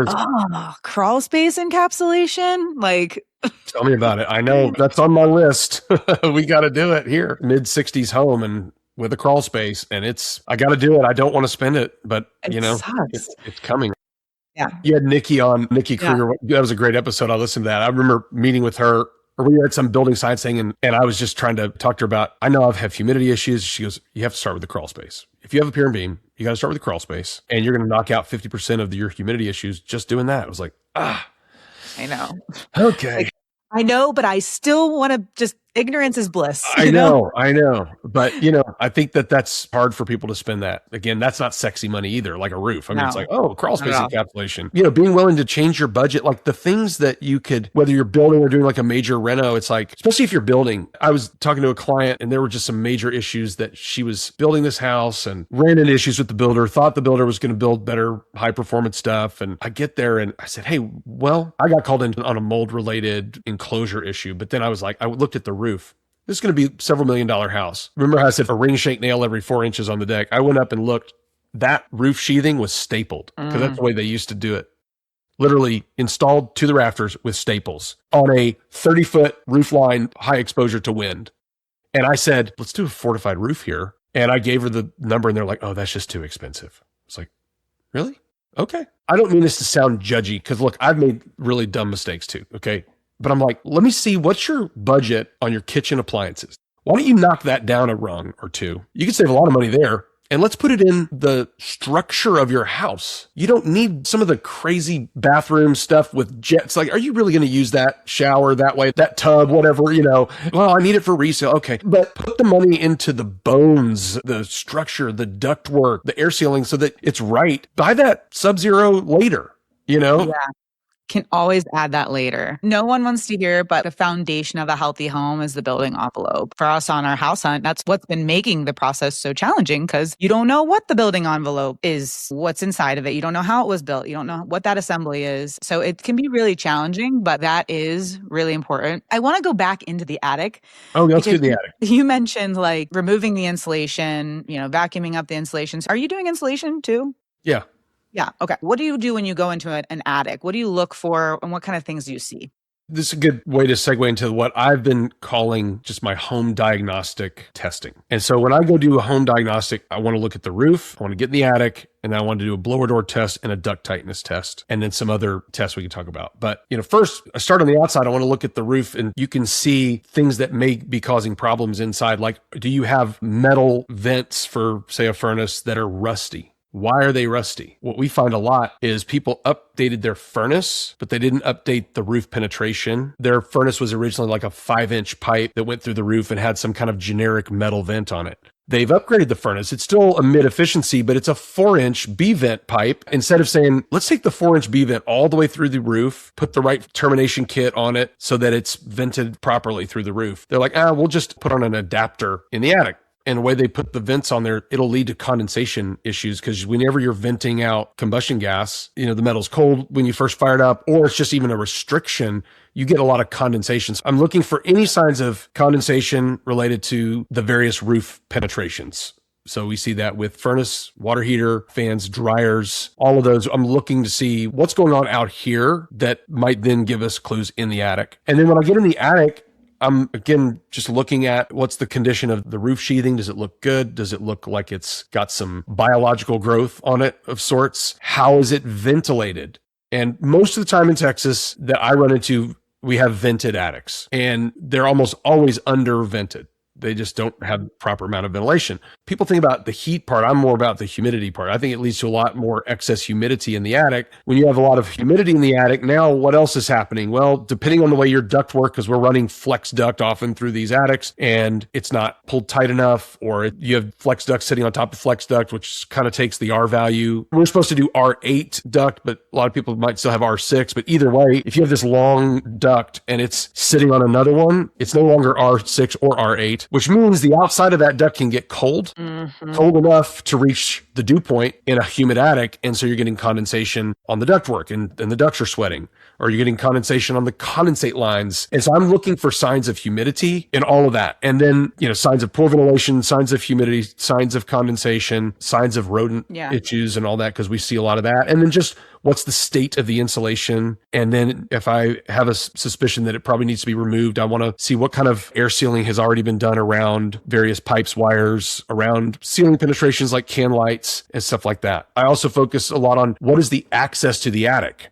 crawl space encapsulation? Like, tell me about it. I know that's on my list. We got to do it here. Mid-60s home and with a crawl space, and I got to do it. I don't want to spend it, but it's coming. Yeah. You had Nikki Kruger. Yeah. That was a great episode. I listened to that. I remember meeting with her, or we were at some building science thing, and I was just trying to talk to her about, I know I've had humidity issues. She goes, you have to start with the crawl space. If you have a pier and beam, you got to start with the crawl space, and you're going to knock out 50% of your humidity issues just doing that. I was like, I know. Okay. I know, but I still want to just, ignorance is bliss. I know. But, I think that's hard for people to spend that. Again, that's not sexy money either, like a roof. I mean, it's like, crawl space encapsulation. Being willing to change your budget, like the things that you could, whether you're building or doing like a major reno, it's like, especially if you're building. I was talking to a client, and there were just some major issues that she was building this house and ran into issues with the builder, thought the builder was going to build better high performance stuff. And I get there and I said, hey, well, I got called in on a mold related enclosure issue. But then I was like, I looked at the roof. This is going to be several $1 million house. Remember how I said a ring shank nail every 4 inches on the deck? I went up and looked. That roof sheathing was stapled, because that's the way they used to do it. Literally installed to the rafters with staples on a 30-foot roof line, high exposure to wind. And I said, let's do a fortified roof here. And I gave her the number, and they're like, oh, that's just too expensive. It's like, really? Okay. I don't mean this to sound judgy, because look, I've made really dumb mistakes too. Okay. But I'm like, let me see, what's your budget on your kitchen appliances? Why don't you knock that down a rung or two? You can save a lot of money there. And let's put it in the structure of your house. You don't need some of the crazy bathroom stuff with jets. Like, are you really going to use that shower that way, that tub, whatever, Well, I need it for resale. Okay. But put the money into the bones, the structure, the ductwork, the air sealing, so that it's right. Buy that Sub-Zero later, Yeah. Can always add that later. No one wants to hear, but the foundation of a healthy home is the building envelope. For us on our house hunt, that's what's been making the process so challenging, because you don't know what the building envelope is, what's inside of it. You don't know how it was built. You don't know what that assembly is. So it can be really challenging, but that is really important. I want to go back into the attic. Oh, let's do the attic. You mentioned like removing the insulation, vacuuming up the insulations. Are you doing insulation too? Yeah. Yeah. Okay. What do you do when you go into an attic? What do you look for, and what kind of things do you see? This is a good way to segue into what I've been calling just my home diagnostic testing. And so when I go do a home diagnostic, I want to look at the roof, I want to get in the attic, and I want to do a blower door test and a duct tightness test, and then some other tests we can talk about. But, first I start on the outside. I want to look at the roof, and you can see things that may be causing problems inside. Like, do you have metal vents for, say, a furnace that are rusty? Why are they rusty? What we find a lot is people updated their furnace, but they didn't update the roof penetration. Their furnace was originally like a 5-inch pipe that went through the roof and had some kind of generic metal vent on it. They've upgraded the furnace. It's still a mid efficiency, but it's a 4-inch B vent pipe. Instead of saying, let's take the 4-inch B vent all the way through the roof, put the right termination kit on it so that it's vented properly through the roof. They're like, we'll just put on an adapter in the attic. And the way they put the vents on there, it'll lead to condensation issues, because whenever you're venting out combustion gas, the metal's cold when you first fire it up, or it's just even a restriction, you get a lot of condensations. I'm looking for any signs of condensation related to the various roof penetrations. So we see that with furnace, water heater, fans, dryers, all of those. I'm looking to see what's going on out here that might then give us clues in the attic. And then when I get in the attic, I'm, again, just looking at what's the condition of the roof sheathing. Does it look good? Does it look like it's got some biological growth on it of sorts? How is it ventilated? And most of the time in Texas that I run into, we have vented attics, and they're almost always under vented. They just don't have the proper amount of ventilation. People think about the heat part. I'm more about the humidity part. I think it leads to a lot more excess humidity in the attic. When you have a lot of humidity in the attic, now what else is happening? Well, depending on the way your duct work, because we're running flex duct often through these attics and it's not pulled tight enough, or you have flex duct sitting on top of flex duct, which kind of takes the R value. We're supposed to do R8 duct, but a lot of people might still have R6. But either way, if you have this long duct and it's sitting on another one, it's no longer R6 or R8, which means the outside of that duct can get cold, cold enough to reach the dew point in a humid attic. And so you're getting condensation on the ductwork and the ducts are sweating, or you're getting condensation on the condensate lines. And so I'm looking for signs of humidity in all of that. And then, signs of poor ventilation, signs of humidity, signs of condensation, signs of rodent issues and all that, because we see a lot of that. And then just what's the state of the insulation? And then if I have a suspicion that it probably needs to be removed, I want to see what kind of air sealing has already been done around various pipes, wires, around ceiling penetrations like can lights and stuff like that. I also focus a lot on what is the access to the attic.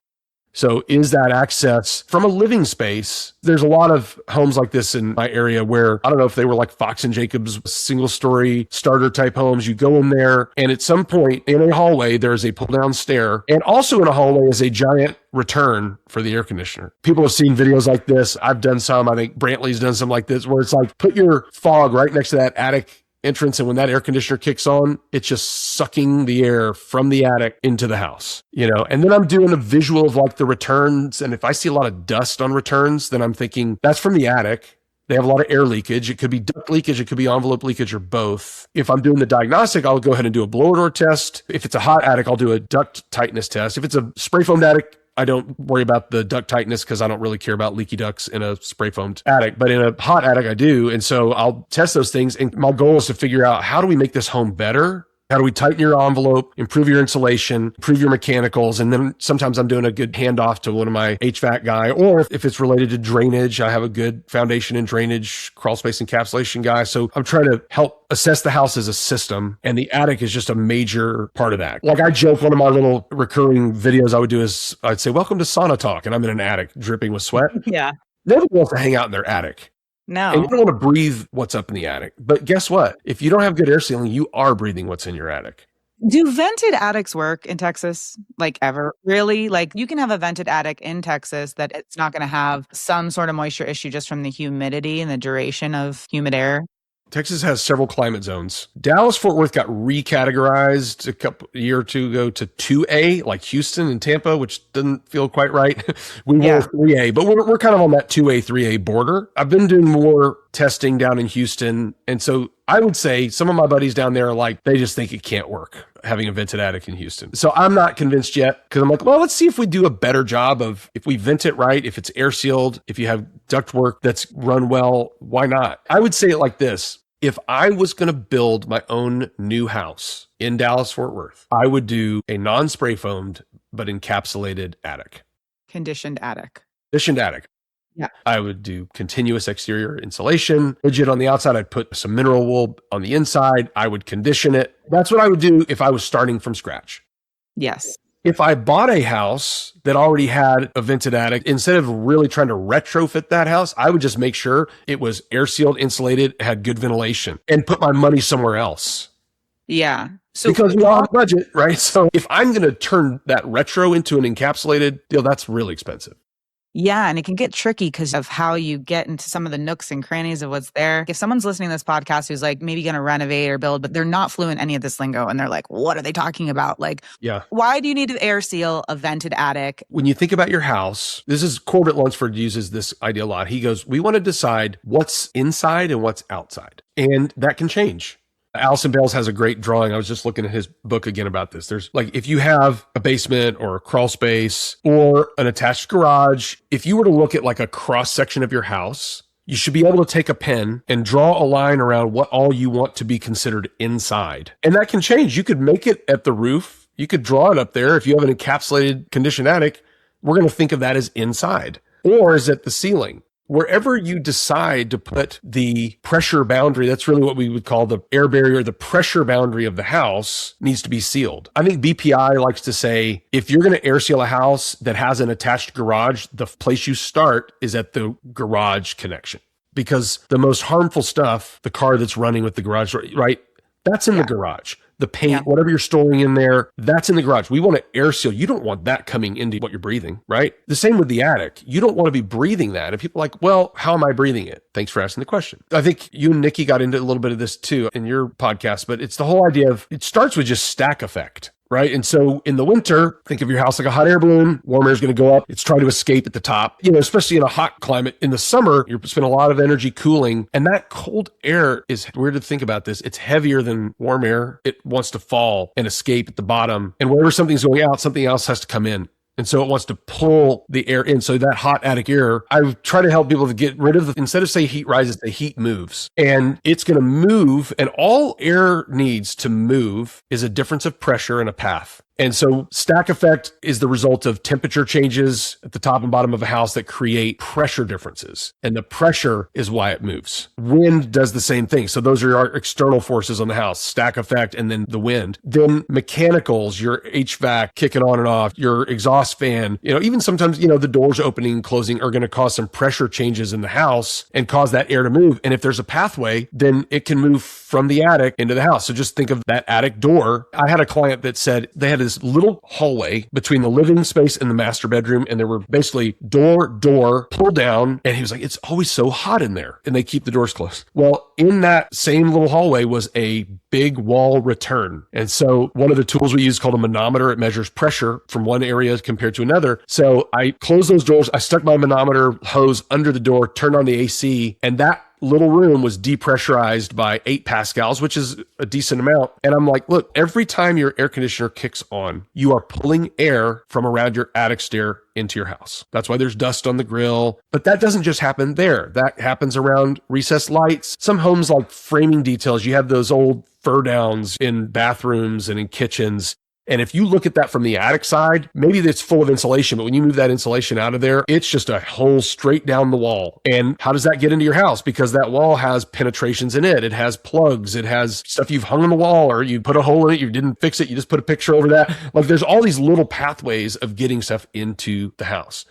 So is that access from a living space? There's a lot of homes like this in my area where, I don't know if they were like Fox and Jacobs single story starter type homes. You go in there and at some point in a hallway, there's a pull down stair, and also in a hallway is a giant return for the air conditioner. People have seen videos like this. I've done some. I think Brantley's done some like this, where it's like, put your fog right next to that attic entrance, and when that air conditioner kicks on, it's just sucking the air from the attic into the house, and then I'm doing a visual of like the returns. And if I see a lot of dust on returns, then I'm thinking that's from the attic. They have a lot of air leakage. It could be duct leakage. It could be envelope leakage, or both. If I'm doing the diagnostic, I'll go ahead and do a blower door test. If it's a hot attic, I'll do a duct tightness test. If it's a spray foamed attic, I don't worry about the duct tightness because I don't really care about leaky ducts in a spray foamed attic, but in a hot attic I do. And so I'll test those things. And my goal is to figure out, how do we make this home better? How do we tighten your envelope, improve your insulation, improve your mechanicals? And then sometimes I'm doing a good handoff to one of my HVAC guy, or if it's related to drainage, I have a good foundation and drainage, crawl space encapsulation guy. So I'm trying to help assess the house as a system, and the attic is just a major part of that. Like I joke, one of my little recurring videos I would do is I'd say, welcome to sauna talk. And I'm in an attic dripping with sweat. Yeah. Nobody wants to hang out in their attic. No. And you don't want to breathe what's up in the attic. But guess what? If you don't have good air sealing, you are breathing what's in your attic. Do vented attics work in Texas? Like ever? Really? Like you can have a vented attic in Texas that it's not going to have some sort of moisture issue just from the humidity and the duration of humid air? Texas has several climate zones. Dallas-Fort Worth got recategorized a year or two ago to 2A, like Houston and Tampa, which doesn't feel quite right. We were 3A, but we're kind of on that 2A, 3A border. I've been doing more testing down in Houston. And so I would say some of my buddies down there are like, they just think it can't work having a vented attic in Houston. So I'm not convinced yet, because I'm like, well, let's see if we do a better job of, if we vent it right, if it's air sealed, if you have ductwork that's run well, why not? I would say it like this. If I was going to build my own new house in Dallas-Fort Worth, I would do a non-spray foamed, but encapsulated attic. Conditioned attic. Conditioned attic. Yeah. I would do continuous exterior insulation, rigid on the outside. I'd put some mineral wool on the inside. I would condition it. That's what I would do if I was starting from scratch. Yes. If I bought a house that already had a vented attic, instead of really trying to retrofit that house, I would just make sure it was air sealed, insulated, had good ventilation, and put my money somewhere else. Yeah. So because we all have a budget, right? So if I'm going to turn that retro into an encapsulated deal, that's really expensive. Yeah, and it can get tricky because of how you get into some of the nooks and crannies of what's there. If someone's listening to this podcast who's like maybe going to renovate or build, but they're not fluent in any of this lingo, and they're like, what are they talking about? Like, why do you need to air seal a vented attic? When you think about your house, this is Corbett Lunsford uses this idea a lot. He goes, we want to decide what's inside and what's outside. And that can change. Allison Bales has a great drawing. I was just looking at his book again about this. There's like, if you have a basement or a crawl space or an attached garage, if you were to look at like a cross section of your house, you should be able to take a pen and draw a line around what all you want to be considered inside. And that can change. You could make it at the roof. You could draw it up there. If you have an encapsulated conditioned attic, we're going to think of that as inside. Or is it the ceiling? Wherever you decide to put the pressure boundary, that's really what we would call the air barrier, the pressure boundary of the house needs to be sealed. I think BPI likes to say, if you're going to air seal a house that has an attached garage, the place you start is at the garage connection. because the most harmful stuff, the car that's running with the garage door, right? That's in the garage. The paint, whatever you're storing in there, that's in the garage. We want to air seal. You don't want that coming into what you're breathing, right? The same with the attic. You don't want to be breathing that. And people are like, well, how am I breathing it? Thanks for asking the question. I think you and Nikki got into a little bit of this too in your podcast, but it's the whole idea of, it starts with just stack effect. Right. And so in the winter, think of your house like a hot air balloon. Warm air is going to go up. It's trying to escape at the top, especially in a hot climate. In the summer, you're spending a lot of energy cooling. And that cold air is weird to think about this. It's heavier than warm air. It wants to fall and escape at the bottom. And wherever something's going out, something else has to come in. And so it wants to pull the air in. So that hot attic air, I try to help people to get rid of instead of say heat rises, the heat moves. And it's going to move. And all air needs to move is a difference of pressure and a path. And so stack effect is the result of temperature changes at the top and bottom of a house that create pressure differences. And the pressure is why it moves. Wind does the same thing. So those are our external forces on the house, stack effect, and then the wind. Then mechanicals, your HVAC kicking on and off, your exhaust fan, even sometimes, the doors opening and closing are going to cause some pressure changes in the house and cause that air to move. And if there's a pathway, then it can move from the attic into the house. So just think of that attic door. I had a client that said they had this little hallway between the living space and the master bedroom. And there were basically door, pull down. And he was like, it's always so hot in there. And they keep the doors closed. Well, in that same little hallway was a big wall return. And so one of the tools we use called a manometer, it measures pressure from one area compared to another. So I closed those doors. I stuck my manometer hose under the door, turned on the AC, and that little room was depressurized by 8 pascals, which is a decent amount. And I'm like, look, every time your air conditioner kicks on, you are pulling air from around your attic stair into your house. That's why there's dust on the grill. But that doesn't just happen there. That happens around recessed lights. Some homes like framing details, you have those old fur downs in bathrooms and in kitchens. And if you look at that from the attic side, maybe it's full of insulation, but when you move that insulation out of there, it's just a hole straight down the wall. And how does that get into your house? Because that wall has penetrations in it. It has plugs. It has stuff you've hung on the wall, or you put a hole in it. You didn't fix it. You just put a picture over that. Like there's all these little pathways of getting stuff into the house.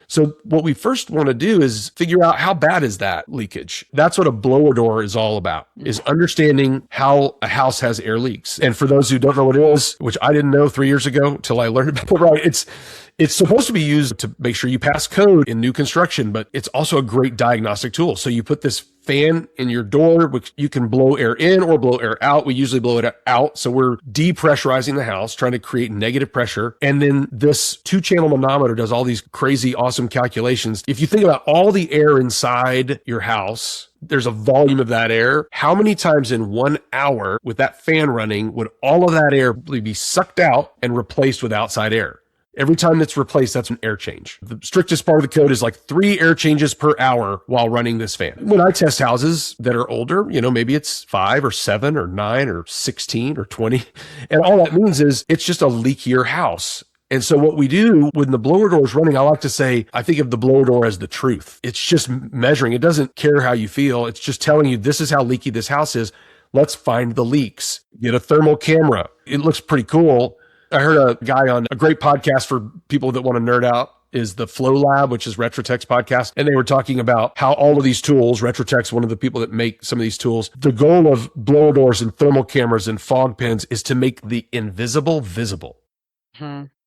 So what we first want to do is figure out how bad is that leakage. That's what a blower door is all about, is understanding how a house has air leaks. And for those who don't know what it is, which I didn't know 3 years ago till I learned about it, right? It's supposed to be used to make sure you pass code in new construction, but it's also a great diagnostic tool. So you put this fan in your door, which you can blow air in or blow air out. We usually blow it out. So we're depressurizing the house, trying to create negative pressure. And then this 2-channel manometer does all these crazy, awesome calculations. If you think about all the air inside your house, there's a volume of that air. How many times in 1 hour with that fan running would all of that air be sucked out and replaced with outside air? Every time that's replaced, that's an air change. The strictest part of the code is like 3 air changes per hour while running this fan. When I test houses that are older, maybe it's 5 or 7 or 9 or 16 or 20. And all that means is it's just a leakier house. And so what we do when the blower door is running, I like to say, I think of the blower door as the truth. It's just measuring. It doesn't care how you feel. It's just telling you this is how leaky this house is. Let's find the leaks. Get a thermal camera. It looks pretty cool. I heard a guy on a great podcast for people that want to nerd out is the Flow Lab, which is Retrotech's podcast. And they were talking about how all of these tools, Retrotech's one of the people that make some of these tools. The goal of blower doors and thermal cameras and fog pens is to make the invisible visible.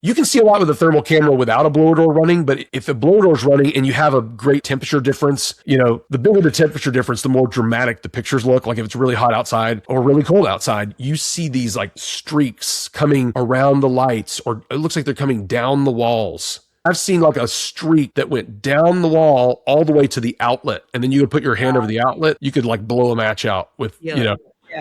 You can see a lot with a thermal camera without a blower door running, but if a blower door is running and you have a great temperature difference, the bigger the temperature difference, the more dramatic the pictures look. Like if it's really hot outside or really cold outside, you see these like streaks coming around the lights, or it looks like they're coming down the walls. I've seen like a streak that went down the wall all the way to the outlet. And then you could put your hand over the outlet. You could like blow a match out with,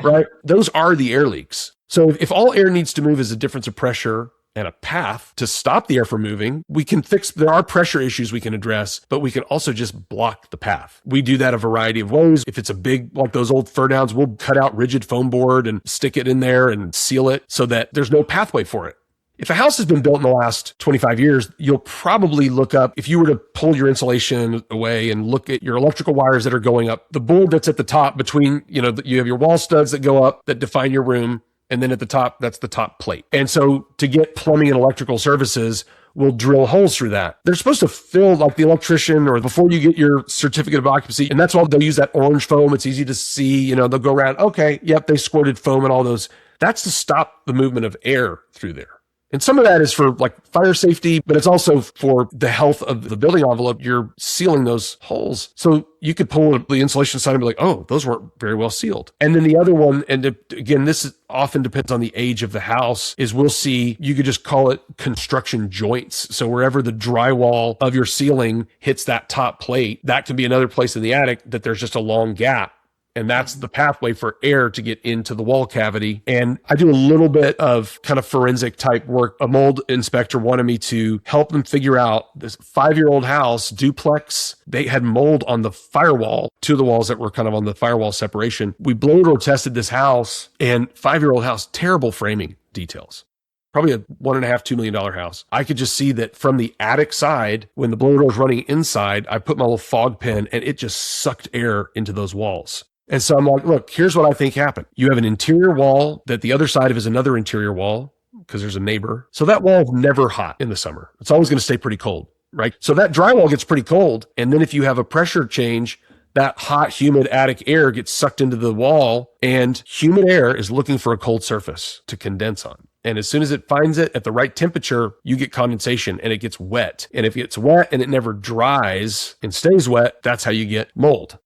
right? Those are the air leaks. So if all air needs to move is a difference of pressure and a path to stop the air from moving, we can fix, there are pressure issues we can address, but we can also just block the path. We do that a variety of ways. If it's a big, like those old fur downs, we'll cut out rigid foam board and stick it in there and seal it so that there's no pathway for it. If a house has been built in the last 25 years, you'll probably look up, if you were to pull your insulation away and look at your electrical wires that are going up, the board that's at the top between, you have your wall studs that go up that define your room. And then at the top, that's the top plate. And so to get plumbing and electrical services, will drill holes through that. They're supposed to fill like the electrician or before you get your certificate of occupancy. And that's why they'll use that orange foam. It's easy to see, they'll go around. Okay. Yep. They squirted foam and all those. That's to stop the movement of air through there. And some of that is for like fire safety, but it's also for the health of the building envelope. You're sealing those holes. So you could pull the insulation side and be like, oh, those weren't very well sealed. And then the other one, and again, often depends on the age of the house, is we'll see, you could just call it construction joints. So wherever the drywall of your ceiling hits that top plate, that can be another place in the attic that there's just a long gap. And that's the pathway for air to get into the wall cavity. And I do a little bit of kind of forensic type work. A mold inspector wanted me to help them figure out this 5-year-old house, duplex. They had mold on the firewall, 2 of the walls that were kind of on the firewall separation. We blow door tested this house, and 5-year-old house, terrible framing details. Probably a $1.5–2 million house. I could just see that from the attic side, when the blower door was running inside, I put my little fog pen and it just sucked air into those walls. And so I'm like, look, here's what I think happened. You have an interior wall that the other side of is another interior wall because there's a neighbor. So that wall is never hot in the summer. It's always going to stay pretty cold, right? So that drywall gets pretty cold. And then if you have a pressure change, that hot, humid attic air gets sucked into the wall, and humid air is looking for a cold surface to condense on. And as soon as it finds it at the right temperature, you get condensation and it gets wet. And if it gets wet and it never dries and stays wet, that's how you get mold.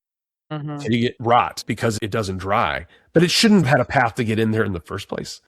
Mm-hmm. So you get rot because it doesn't dry, but it shouldn't have had a path to get in there in the first place.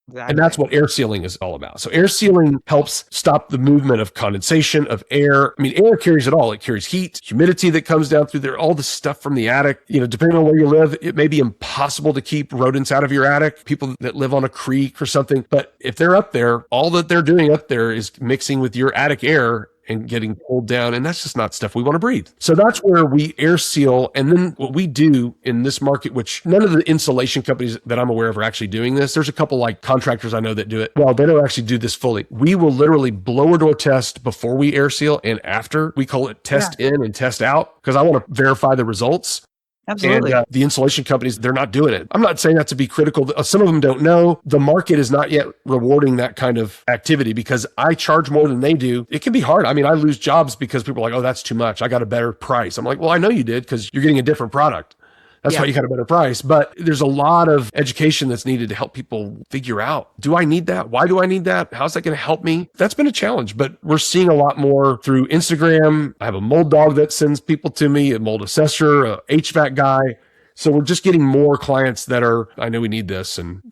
Exactly. And that's what air sealing is all about. So air sealing helps stop the movement of condensation of air. I mean, air carries it all. It carries heat, humidity that comes down through there, all the stuff from the attic. Depending on where you live, it may be impossible to keep rodents out of your attic, people that live on a creek or something. But if they're up there, all that they're doing up there is mixing with your attic air and getting pulled down. And that's just not stuff we want to breathe. So that's where we air seal. And then what we do in this market, which none of the insulation companies that I'm aware of are actually doing this. There's a couple like contractors I know that do it. Well, they don't actually do this fully. We will literally blower door test before we air seal and after. We call it test in and test out because I want to verify the results. Absolutely. And the insulation companies, they're not doing it. I'm not saying that to be critical. Some of them don't know. The market is not yet rewarding that kind of activity because I charge more than they do. It can be hard. I mean, I lose jobs because people are like, oh, that's too much. I got a better price. I'm like, well, I know you did because you're getting a different product. That's why you got a better price. But there's a lot of education that's needed to help people figure out, do I need that? Why do I need that? How's that going to help me? That's been a challenge, but we're seeing a lot more through Instagram. I have a mold dog that sends people to me, a mold assessor, a HVAC guy. So we're just getting more clients that are, I know we need this and,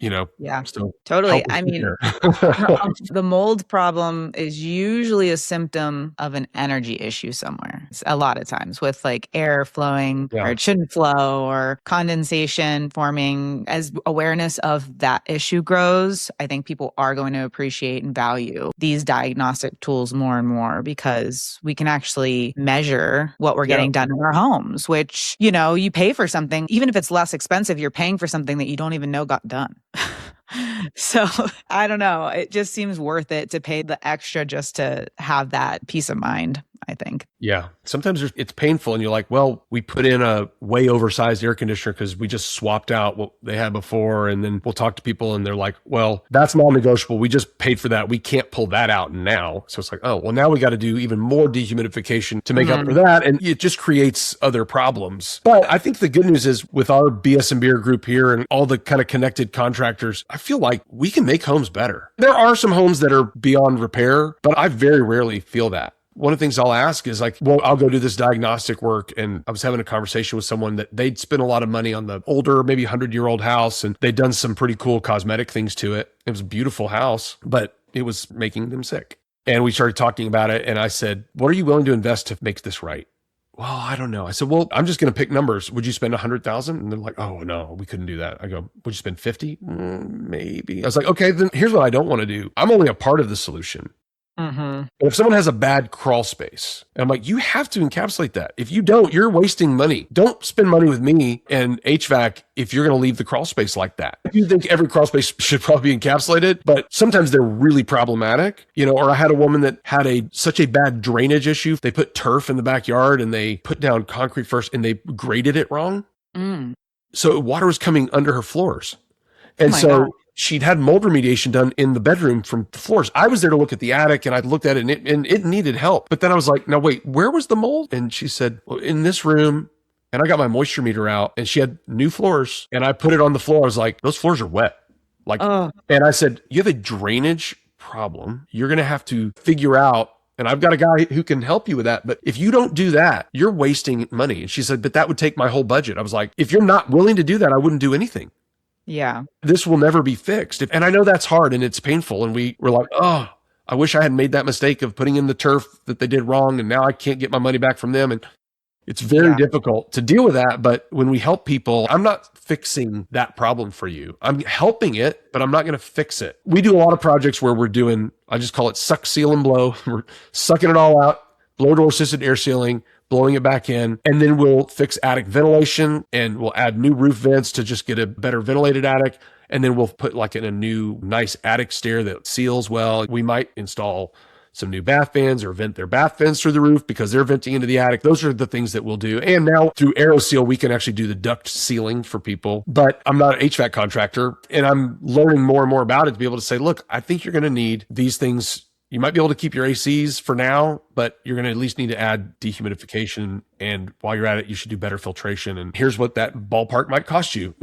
so totally. I mean, the mold problem is usually a symptom of an energy issue somewhere. It's a lot of times with like air flowing or it shouldn't flow or condensation forming. As awareness of that issue grows, I think people are going to appreciate and value these diagnostic tools more and more because we can actually measure what we're getting done in our homes, which, you pay for something. Even if it's less expensive, you're paying for something that you don't even know got done. So I don't know. It just seems worth it to pay the extra just to have that peace of mind, I think. Yeah. Sometimes it's painful and you're like, well, we put in a way oversized air conditioner because we just swapped out what they had before. And then we'll talk to people and they're like, well, that's non-negotiable. We just paid for that. We can't pull that out now. So it's like, oh, well, now we got to do even more dehumidification to make up for that. And it just creates other problems. But I think the good news is with our BS and Beer group here and all the kind of connected contractors, I feel like we can make homes better. There are some homes that are beyond repair, but I very rarely feel that. One of the things I'll ask is like, well, I'll go do this diagnostic work. And I was having a conversation with someone that they'd spent a lot of money on the older, maybe 100-year-old house. And they'd done some pretty cool cosmetic things to it. It was a beautiful house, but it was making them sick. And we started talking about it. And I said, what are you willing to invest to make this right? Well, I don't know. I said, well, I'm just going to pick numbers. Would you spend 100,000? And they're like, oh no, we couldn't do that. I go, would you spend 50? Maybe. I was like, okay, then here's what I don't want to do. I'm only a part of the solution. Mm-hmm. If someone has a bad crawl space, and I'm like, you have to encapsulate that. If you don't, you're wasting money. Don't spend money with me and HVAC if you're going to leave the crawl space like that. I do think every crawl space should probably be encapsulated, but sometimes they're really problematic. Or I had a woman that had such a bad drainage issue. They put turf in the backyard and they put down concrete first and they graded it wrong. So water was coming under her floors. And so she'd had mold remediation done in the bedroom from the floors. I was there to look at the attic, and I looked at it, and it needed help. But then I was like, no, wait, where was the mold? And she said, well, in this room. And I got my moisture meter out, and she had new floors, and I put it on the floor. I was like, those floors are wet. Like, and I said, you have a drainage problem. You're going to have to figure out, and I've got a guy who can help you with that. But if you don't do that, you're wasting money. And she said, but that would take my whole budget. I was like, if you're not willing to do that, I wouldn't do anything. Yeah. This will never be fixed. And I know that's hard and it's painful. And we were like, oh, I wish I had made that mistake of putting in the turf that they did wrong. And now I can't get my money back from them. And it's very difficult to deal with that. But when we help people, I'm not fixing that problem for you. I'm helping it, but I'm not going to fix it. We do a lot of projects where we're doing, I just call it suck, seal, and blow. We're sucking it all out, blow door assisted air sealing, blowing it back in, and then we'll fix attic ventilation, and we'll add new roof vents to just get a better ventilated attic. And then we'll put like in a new nice attic stair that seals well. We might install some new bath fans or vent their bath fans through the roof because they're venting into the attic. Those are the things that we'll do. And now through AeroSeal, we can actually do the duct sealing for people. But I'm not an HVAC contractor, and I'm learning more and more about it to be able to say, look, I think you're going to need these things. You might be able to keep your ACs for now, but you're going to at least need to add dehumidification. And while you're at it, you should do better filtration. And here's what that ballpark might cost you,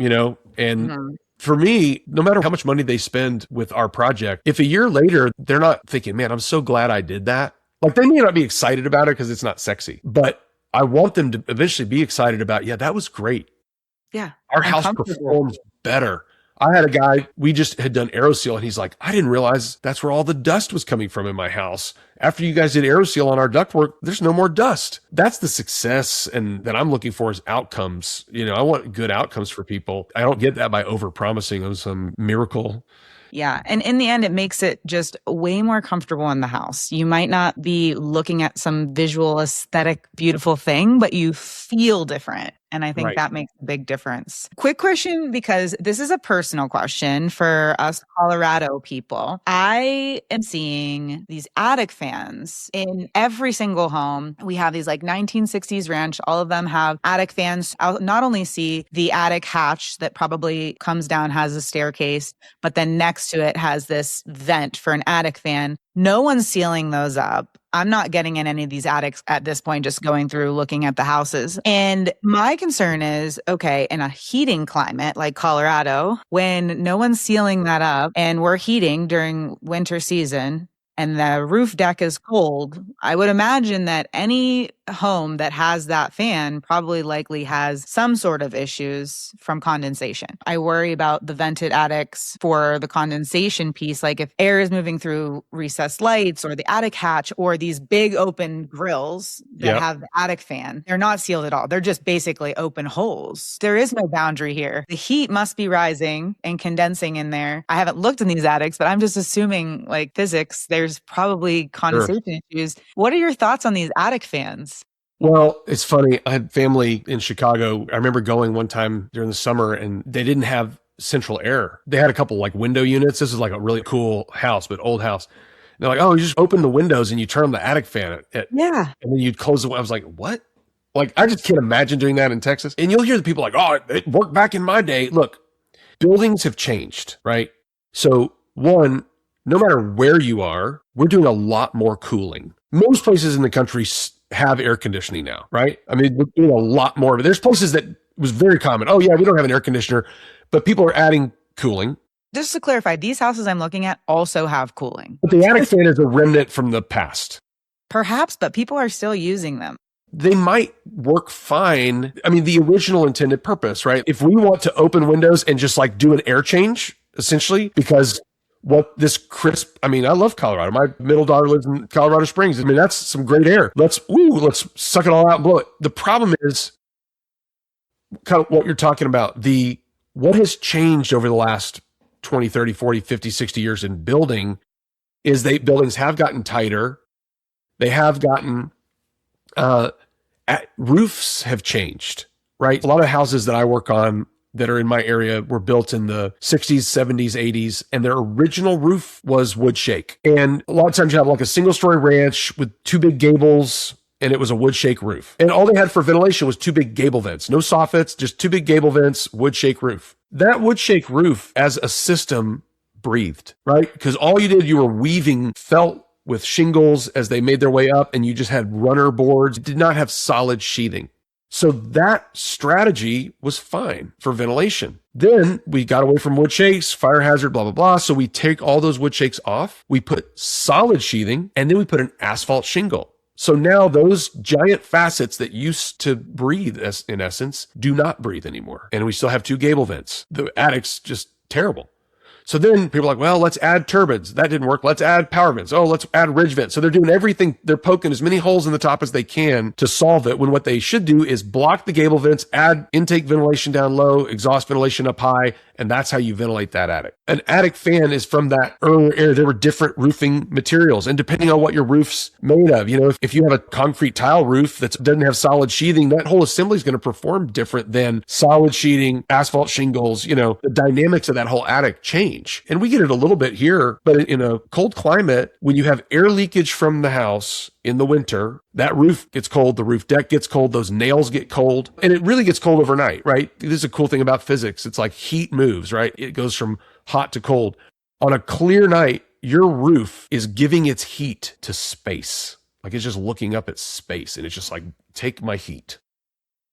and for me, no matter how much money they spend with our project, if a year later, they're not thinking, man, I'm so glad I did that. Like, they may not be excited about it because it's not sexy, but I want them to eventually be excited about, yeah, that was great. Yeah. Our house performs better. I had a guy, we just had done AeroSeal, and he's like, I didn't realize that's where all the dust was coming from in my house. After you guys did AeroSeal on our ductwork, there's no more dust. That's the success and that I'm looking for is outcomes. I want good outcomes for people. I don't get that by over-promising of some miracle. Yeah. And in the end, it makes it just way more comfortable in the house. You might not be looking at some visual, aesthetic, beautiful thing, but you feel different. And I think that makes a big difference. Quick question, because this is a personal question for us Colorado people. I am seeing these attic fans in every single home. We have these like 1960s ranch. All of them have attic fans. I'll not only see the attic hatch that probably comes down, has a staircase, but then next to it has this vent for an attic fan. No one's sealing those up. I'm not getting in any of these attics at this point, just going through looking at the houses. And my concern is, okay, in a heating climate like Colorado, when no one's sealing that up and we're heating during winter season and the roof deck is cold, I would imagine that any home that has that fan probably likely has some sort of issues from condensation. I worry about the vented attics for the condensation piece, like if air is moving through recessed lights or the attic hatch or these big open grills that have the attic fan. They're not sealed at all. They're just basically open holes. There is no boundary here. The heat must be rising and condensing in there. I haven't looked in these attics, but I'm just assuming like physics, there's probably condensation issues. What are your thoughts on these attic fans? Well, it's funny. I had family in Chicago. I remember going one time during the summer and they didn't have central air. They had a couple like window units. This is like a really cool house, but old house. And they're like, oh, you just open the windows and you turn on the attic fan. And then you'd close the window. I was like, what? Like, I just can't imagine doing that in Texas. And you'll hear the people like, oh, it worked back in my day. Look, buildings have changed, right? So one, no matter where you are, we're doing a lot more cooling. Most places in the country have air conditioning now, right? I mean, we're doing a lot more of it. There's places that was very common. Oh yeah, we don't have an air conditioner, but people are adding cooling. Just to clarify, these houses I'm looking at also have cooling. But the attic fan is a remnant from the past. Perhaps, but people are still using them. They might work fine. I mean, the original intended purpose, right? If we want to open windows and just like do an air change, essentially, because what this crisp, I mean, I love Colorado. My middle daughter lives in Colorado Springs. I mean, that's some great air. Let's suck it all out and blow it. The problem is kind of what you're talking about. What has changed over the last 20, 30, 40, 50, 60 years in building is buildings have gotten tighter. They have gotten, roofs have changed, right? A lot of houses that I work on that are in my area were built in the 60s, 70s, 80s, and their original roof was wood shake. And a lot of times you have like a single story ranch with two big gables, and it was a wood shake roof. And all they had for ventilation was two big gable vents, no soffits, just two big gable vents, wood shake roof. That wood shake roof as a system breathed, right? Because all you did, you were weaving felt with shingles as they made their way up, and you just had runner boards. It did not have solid sheathing. So that strategy was fine for ventilation. Then we got away from wood shakes, fire hazard, blah, blah, blah. So we take all those wood shakes off, we put solid sheathing, and then we put an asphalt shingle. So now those giant facets that used to breathe, in essence, do not breathe anymore. And we still have 2 gable vents. The attic's just terrible. So then people are like, well, let's add turbines. That didn't work. Let's add power vents. Oh, let's add ridge vents. So they're doing everything. They're poking as many holes in the top as they can to solve it, when what they should do is block the gable vents, add intake ventilation down low, exhaust ventilation up high, and that's how you ventilate that attic. An attic fan is from that earlier era. There were different roofing materials, and depending on what your roof's made of, if you have a concrete tile roof that doesn't have solid sheathing, that whole assembly is going to perform different than solid sheeting, asphalt shingles. The dynamics of that whole attic change. And we get it a little bit here, but in a cold climate, when you have air leakage from the house in the winter, that roof gets cold, the roof deck gets cold, those nails get cold, and it really gets cold overnight, right? This is a cool thing about physics. It's like heat moves, right? It goes from hot to cold. On a clear night, your roof is giving its heat to space. Like it's just looking up at space, and it's just like, take my heat,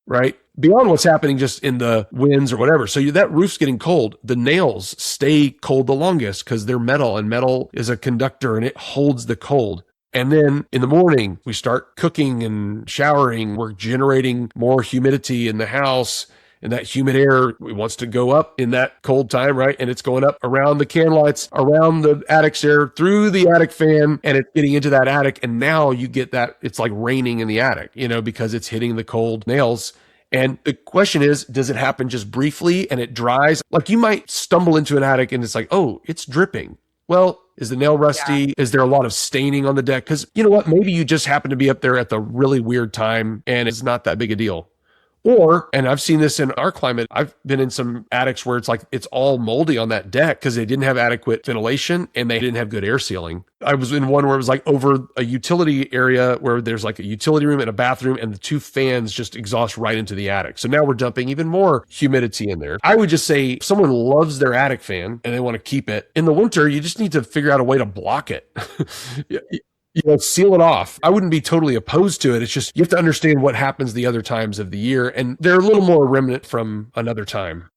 right? Beyond what's happening just in the winds or whatever. So that roof's getting cold. The nails stay cold the longest because they're metal, and metal is a conductor and it holds the cold. And then in the morning, we start cooking and showering. We're generating more humidity in the house, and that humid air wants to go up in that cold time, right? And it's going up around the can lights, around the attic's air, through the attic fan, and it's getting into that attic. And now you get that, it's like raining in the attic, because it's hitting the cold nails. And the question is, does it happen just briefly and it dries? Like you might stumble into an attic and it's like, oh, it's dripping. Well, is the nail rusty? Yeah. Is there a lot of staining on the deck? Because you know what? Maybe you just happen to be up there at the really weird time and it's not that big a deal. Or, and I've seen this in our climate, I've been in some attics where it's like it's all moldy on that deck because they didn't have adequate ventilation and they didn't have good air sealing. I was in one where it was like over a utility area where there's like a utility room and a bathroom, and the 2 fans just exhaust right into the attic. So now we're dumping even more humidity in there. I would just say if someone loves their attic fan and they want to keep it, in the winter, you just need to figure out a way to block it. Seal it off. I wouldn't be totally opposed to it. It's just you have to understand what happens the other times of the year, and they're a little more remnant from another time.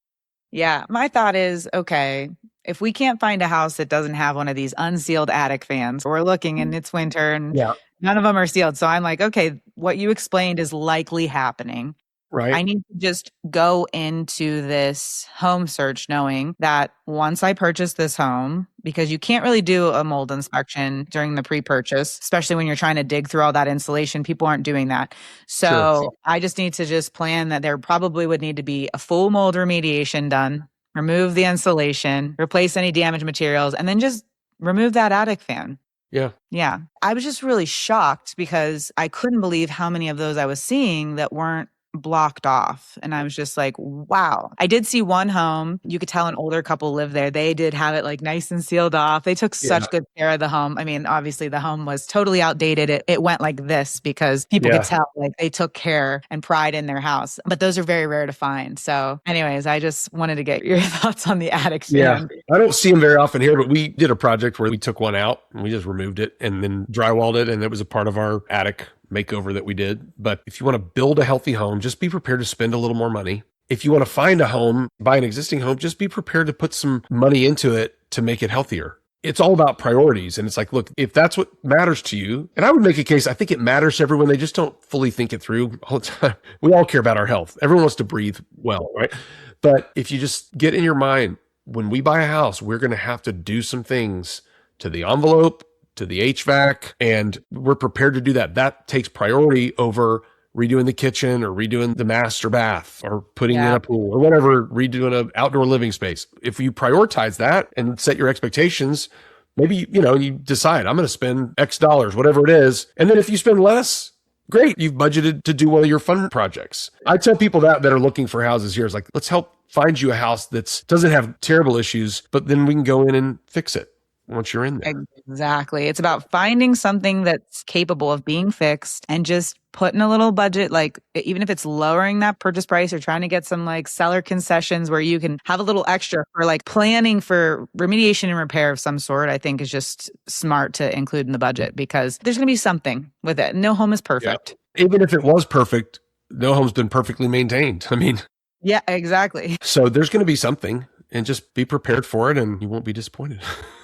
Yeah. My thought is, okay, if we can't find a house that doesn't have one of these unsealed attic fans, we're looking and it's winter and none of them are sealed. So I'm like, okay, what you explained is likely happening. Right. I need to just go into this home search knowing that once I purchase this home, because you can't really do a mold inspection during the pre-purchase, especially when you're trying to dig through all that insulation. People aren't doing that. So sure. I just need to just plan that there probably would need to be a full mold remediation done, remove the insulation, replace any damaged materials, and then just remove that attic fan. Yeah. Yeah. I was just really shocked because I couldn't believe how many of those I was seeing that weren't blocked off. And I was just like, wow. I did see one home. You could tell an older couple lived there. They did have it like nice and sealed off. They took such good care of the home. I mean, obviously the home was totally outdated. It went like this because people could tell like they took care and pride in their house. But those are very rare to find. So anyways, I just wanted to get your thoughts on the attic fan. Yeah. I don't see them very often here, but we did a project where we took one out and we just removed it and then drywalled it. And it was a part of our attic makeover that we did. But if you want to build a healthy home, just be prepared to spend a little more money. If you want to find a home, buy an existing home, just be prepared to put some money into it to make it healthier. It's all about priorities. And it's like, look, if that's what matters to you, and I would make a case, I think it matters to everyone. They just don't fully think it through all the time. We all care about our health. Everyone wants to breathe well, right? But if you just get in your mind, when we buy a house, we're going to have to do some things to the envelope, to the HVAC, and we're prepared to do that. That takes priority over redoing the kitchen or redoing the master bath or putting in a pool or whatever, redoing an outdoor living space. If you prioritize that and set your expectations, maybe, you decide I'm going to spend X dollars, whatever it is. And then if you spend less, great. You've budgeted to do one of your fun projects. I tell people that are looking for houses here is like, let's help find you a house that doesn't have terrible issues, but then we can go in and fix it. once you're in there. Exactly. It's about finding something that's capable of being fixed and just putting a little budget, like even if it's lowering that purchase price or trying to get some like seller concessions where you can have a little extra for like planning for remediation and repair of some sort, I think is just smart to include in the budget because there's going to be something with it. No home is perfect. Yeah. Even if it was perfect, no home's been perfectly maintained. I mean, yeah, exactly. So there's going to be something, and just be prepared for it and you won't be disappointed.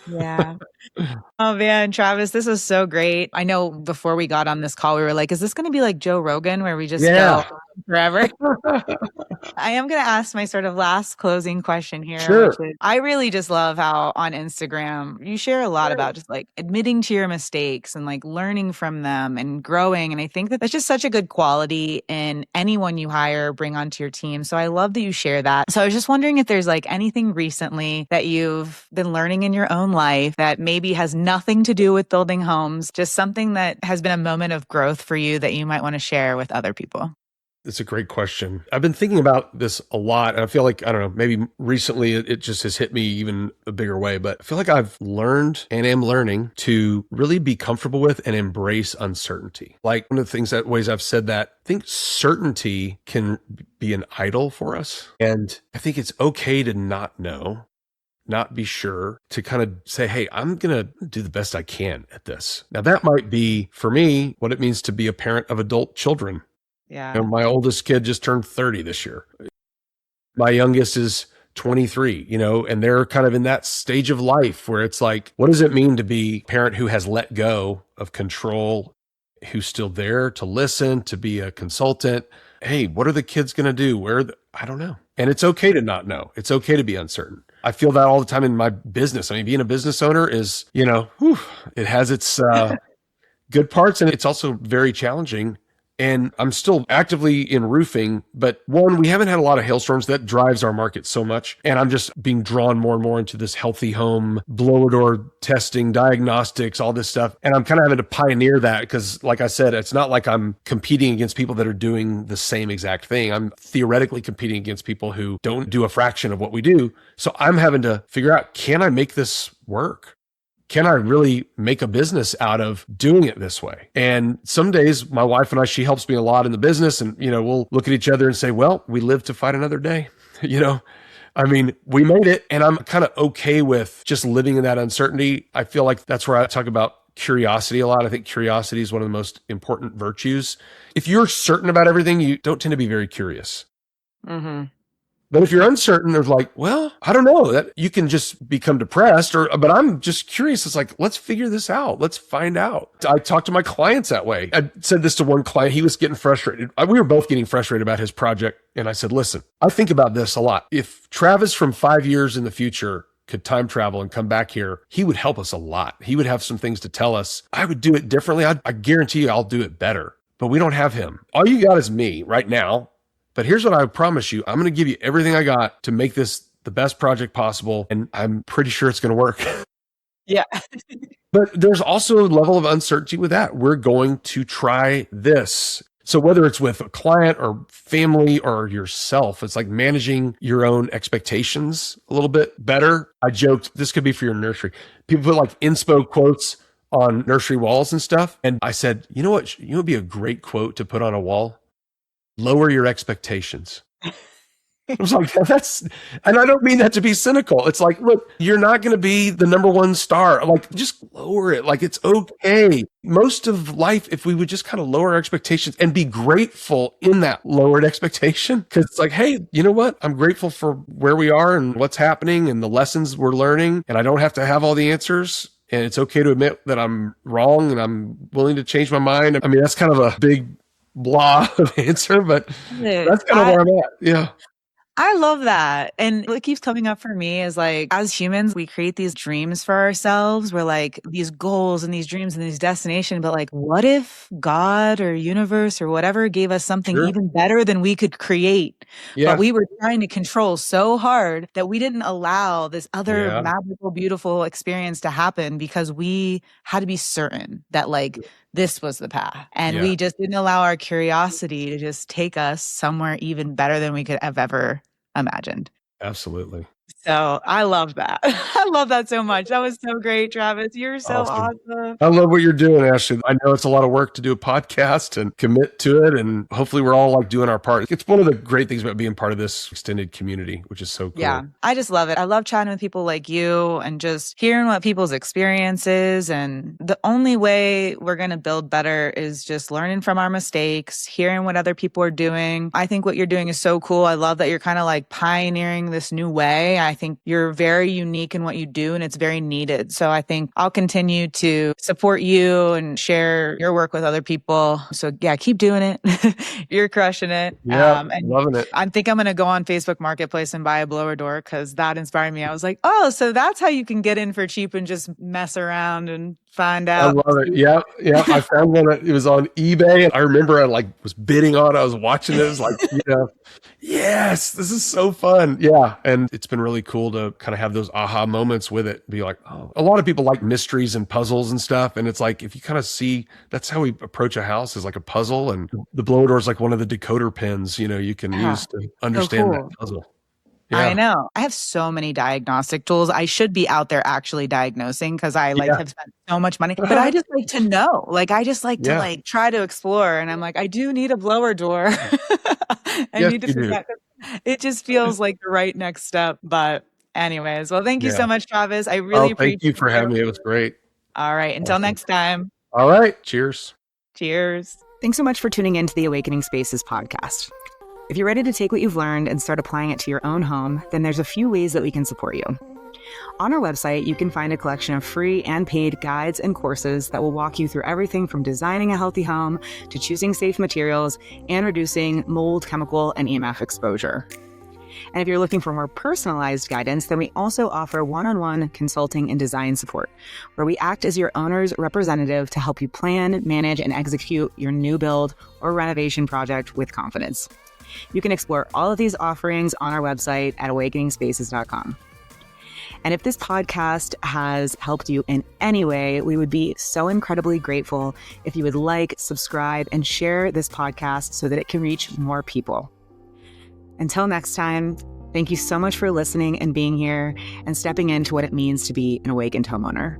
Yeah. Oh man, Travis, this is so great. I know before we got on this call, we were like, is this going to be like Joe Rogan where we just go forever? I am going to ask my sort of last closing question here. Sure. Which is, I really just love how on Instagram you share a lot about just like admitting to your mistakes and like learning from them and growing. And I think that that's just such a good quality in anyone you hire, bring onto your team. So I love that you share that. So I was just wondering if there's like anything recently that you've been learning in your own life that maybe has nothing to do with building homes, just something that has been a moment of growth for you that you might want to share with other people. It's a great question. I've been thinking about this a lot. And I feel like, I don't know, maybe recently it just has hit me even a bigger way, but I feel like I've learned and am learning to really be comfortable with and embrace uncertainty. Like one of the ways I've said that, I think certainty can be an idol for us. And I think it's okay to not know, not be sure, to kind of say, hey, I'm going to do the best I can at this. Now that might be for me what it means to be a parent of adult children. Yeah. And my oldest kid just turned 30 this year. My youngest is 23, and they're kind of in that stage of life where it's like, what does it mean to be a parent who has let go of control, who's still there to listen, to be a consultant? Hey, what are the kids going to do? I don't know. And it's okay to not know. It's okay to be uncertain. I feel that all the time in my business. I mean, being a business owner is, it has its good parts, and it's also very challenging. And I'm still actively in roofing, but one, we haven't had a lot of hailstorms. That drives our market so much. And I'm just being drawn more and more into this healthy home, blower door testing, diagnostics, all this stuff. And I'm kind of having to pioneer that because, like I said, it's not like I'm competing against people that are doing the same exact thing. I'm theoretically competing against people who don't do a fraction of what we do. So I'm having to figure out, can I make this work? Can I really make a business out of doing it this way? And some days my wife and I, she helps me a lot in the business, and, we'll look at each other and say, well, we live to fight another day. I mean, we made it, and I'm kind of okay with just living in that uncertainty. I feel like that's where I talk about curiosity a lot. I think curiosity is one of the most important virtues. If you're certain about everything, you don't tend to be very curious. Mm-hmm. But if you're uncertain, there's like, well, I don't know, that you can just become depressed, but I'm just curious. It's like, let's figure this out. Let's find out. I talk to my clients that way. I said this to one client. He was getting frustrated. We were both getting frustrated about his project. And I said, listen, I think about this a lot. If Travis from 5 years in the future could time travel and come back here, he would help us a lot. He would have some things to tell us. I would do it differently. I guarantee you I'll do it better, but we don't have him. All you got is me right now. But here's what I promise you. I'm going to give you everything I got to make this the best project possible. And I'm pretty sure it's going to work. Yeah. But there's also a level of uncertainty with that. We're going to try this. So whether it's with a client or family or yourself, it's like managing your own expectations a little bit better. I joked, this could be for your nursery. People put like inspo quotes on nursery walls and stuff. And I said, you know what? You would be a great quote to put on a wall. Lower your expectations. I was like, and I don't mean that to be cynical. It's like, look, you're not going to be the number one star. Like, just lower it. Like, it's okay. Most of life, if we would just kind of lower our expectations and be grateful in that lowered expectation, because it's like, hey, you know what? I'm grateful for where we are and what's happening and the lessons we're learning. And I don't have to have all the answers. And it's okay to admit that I'm wrong and I'm willing to change my mind. I mean, that's kind of a big blah of answer, but that's kind of where I'm at. Yeah. I love that. And what keeps coming up for me is like, as humans, we create these dreams for ourselves. We're like these goals and these dreams and these destinations. But like, what if God or universe or whatever gave us something even better than we could create? Yeah. But we were trying to control so hard that we didn't allow this other magical, beautiful experience to happen because we had to be certain that like, this was the path. And we just didn't allow our curiosity to just take us somewhere even better than we could have ever imagined. Absolutely. So I love that. I love that so much. That was so great, Travis. You're so Awesome. awesome. I love what you're doing, Ashley. I know it's a lot of work to do a podcast and commit to it. And hopefully we're all like doing our part. It's one of the great things about being part of this extended community, which is so cool. Yeah, I just love it. I love chatting with people like you and just hearing what people's experiences. And the only way we're going to build better is just learning from our mistakes, hearing what other people are doing. I think what you're doing is so cool. I love that you're kind of like pioneering this new way. I think you're very unique in what you do and it's very needed. So I think I'll continue to support you and share your work with other people. So yeah, keep doing it. You're crushing it. Yeah, And loving it. I think I'm going to go on Facebook Marketplace and buy a blower door because that inspired me. I was like, oh, so that's how you can get in for cheap and just mess around and find I out. love it. Yeah. I found one. It was on eBay. And I remember I like was bidding on it. I was watching it. It was like, yes, this is so fun. Yeah. And it's been really cool to kind of have those aha moments with it. Be like, oh, a lot of people like mysteries and puzzles and stuff. And it's like, if you kind of see, that's how we approach a house is like a puzzle. And the blower door is like one of the decoder pins, you can use to understand that puzzle. Yeah. I know. I have so many diagnostic tools. I should be out there actually diagnosing because I have spent so much money. But I just like to know. Like I just like to like try to explore. And I'm like, I do need a blower door. I need to figure out. It just feels like the right next step. But anyways, well, thank you so much, Travis. I really appreciate it. Thank you for having me. It was great. All right. Until next time. All right. Cheers. Cheers. Thanks so much for tuning in to the Awakening Spaces podcast. If you're ready to take what you've learned and start applying it to your own home, then there's a few ways that we can support you. On our website, you can find a collection of free and paid guides and courses that will walk you through everything from designing a healthy home to choosing safe materials and reducing mold, chemical, and EMF exposure. And if you're looking for more personalized guidance, then we also offer one-on-one consulting and design support, where we act as your owner's representative to help you plan, manage, and execute your new build or renovation project with confidence. You can explore all of these offerings on our website at awakeningspaces.com. And if this podcast has helped you in any way, we would be so incredibly grateful if you would like, subscribe, and share this podcast so that it can reach more people. Until next time, thank you so much for listening and being here and stepping into what it means to be an awakened homeowner.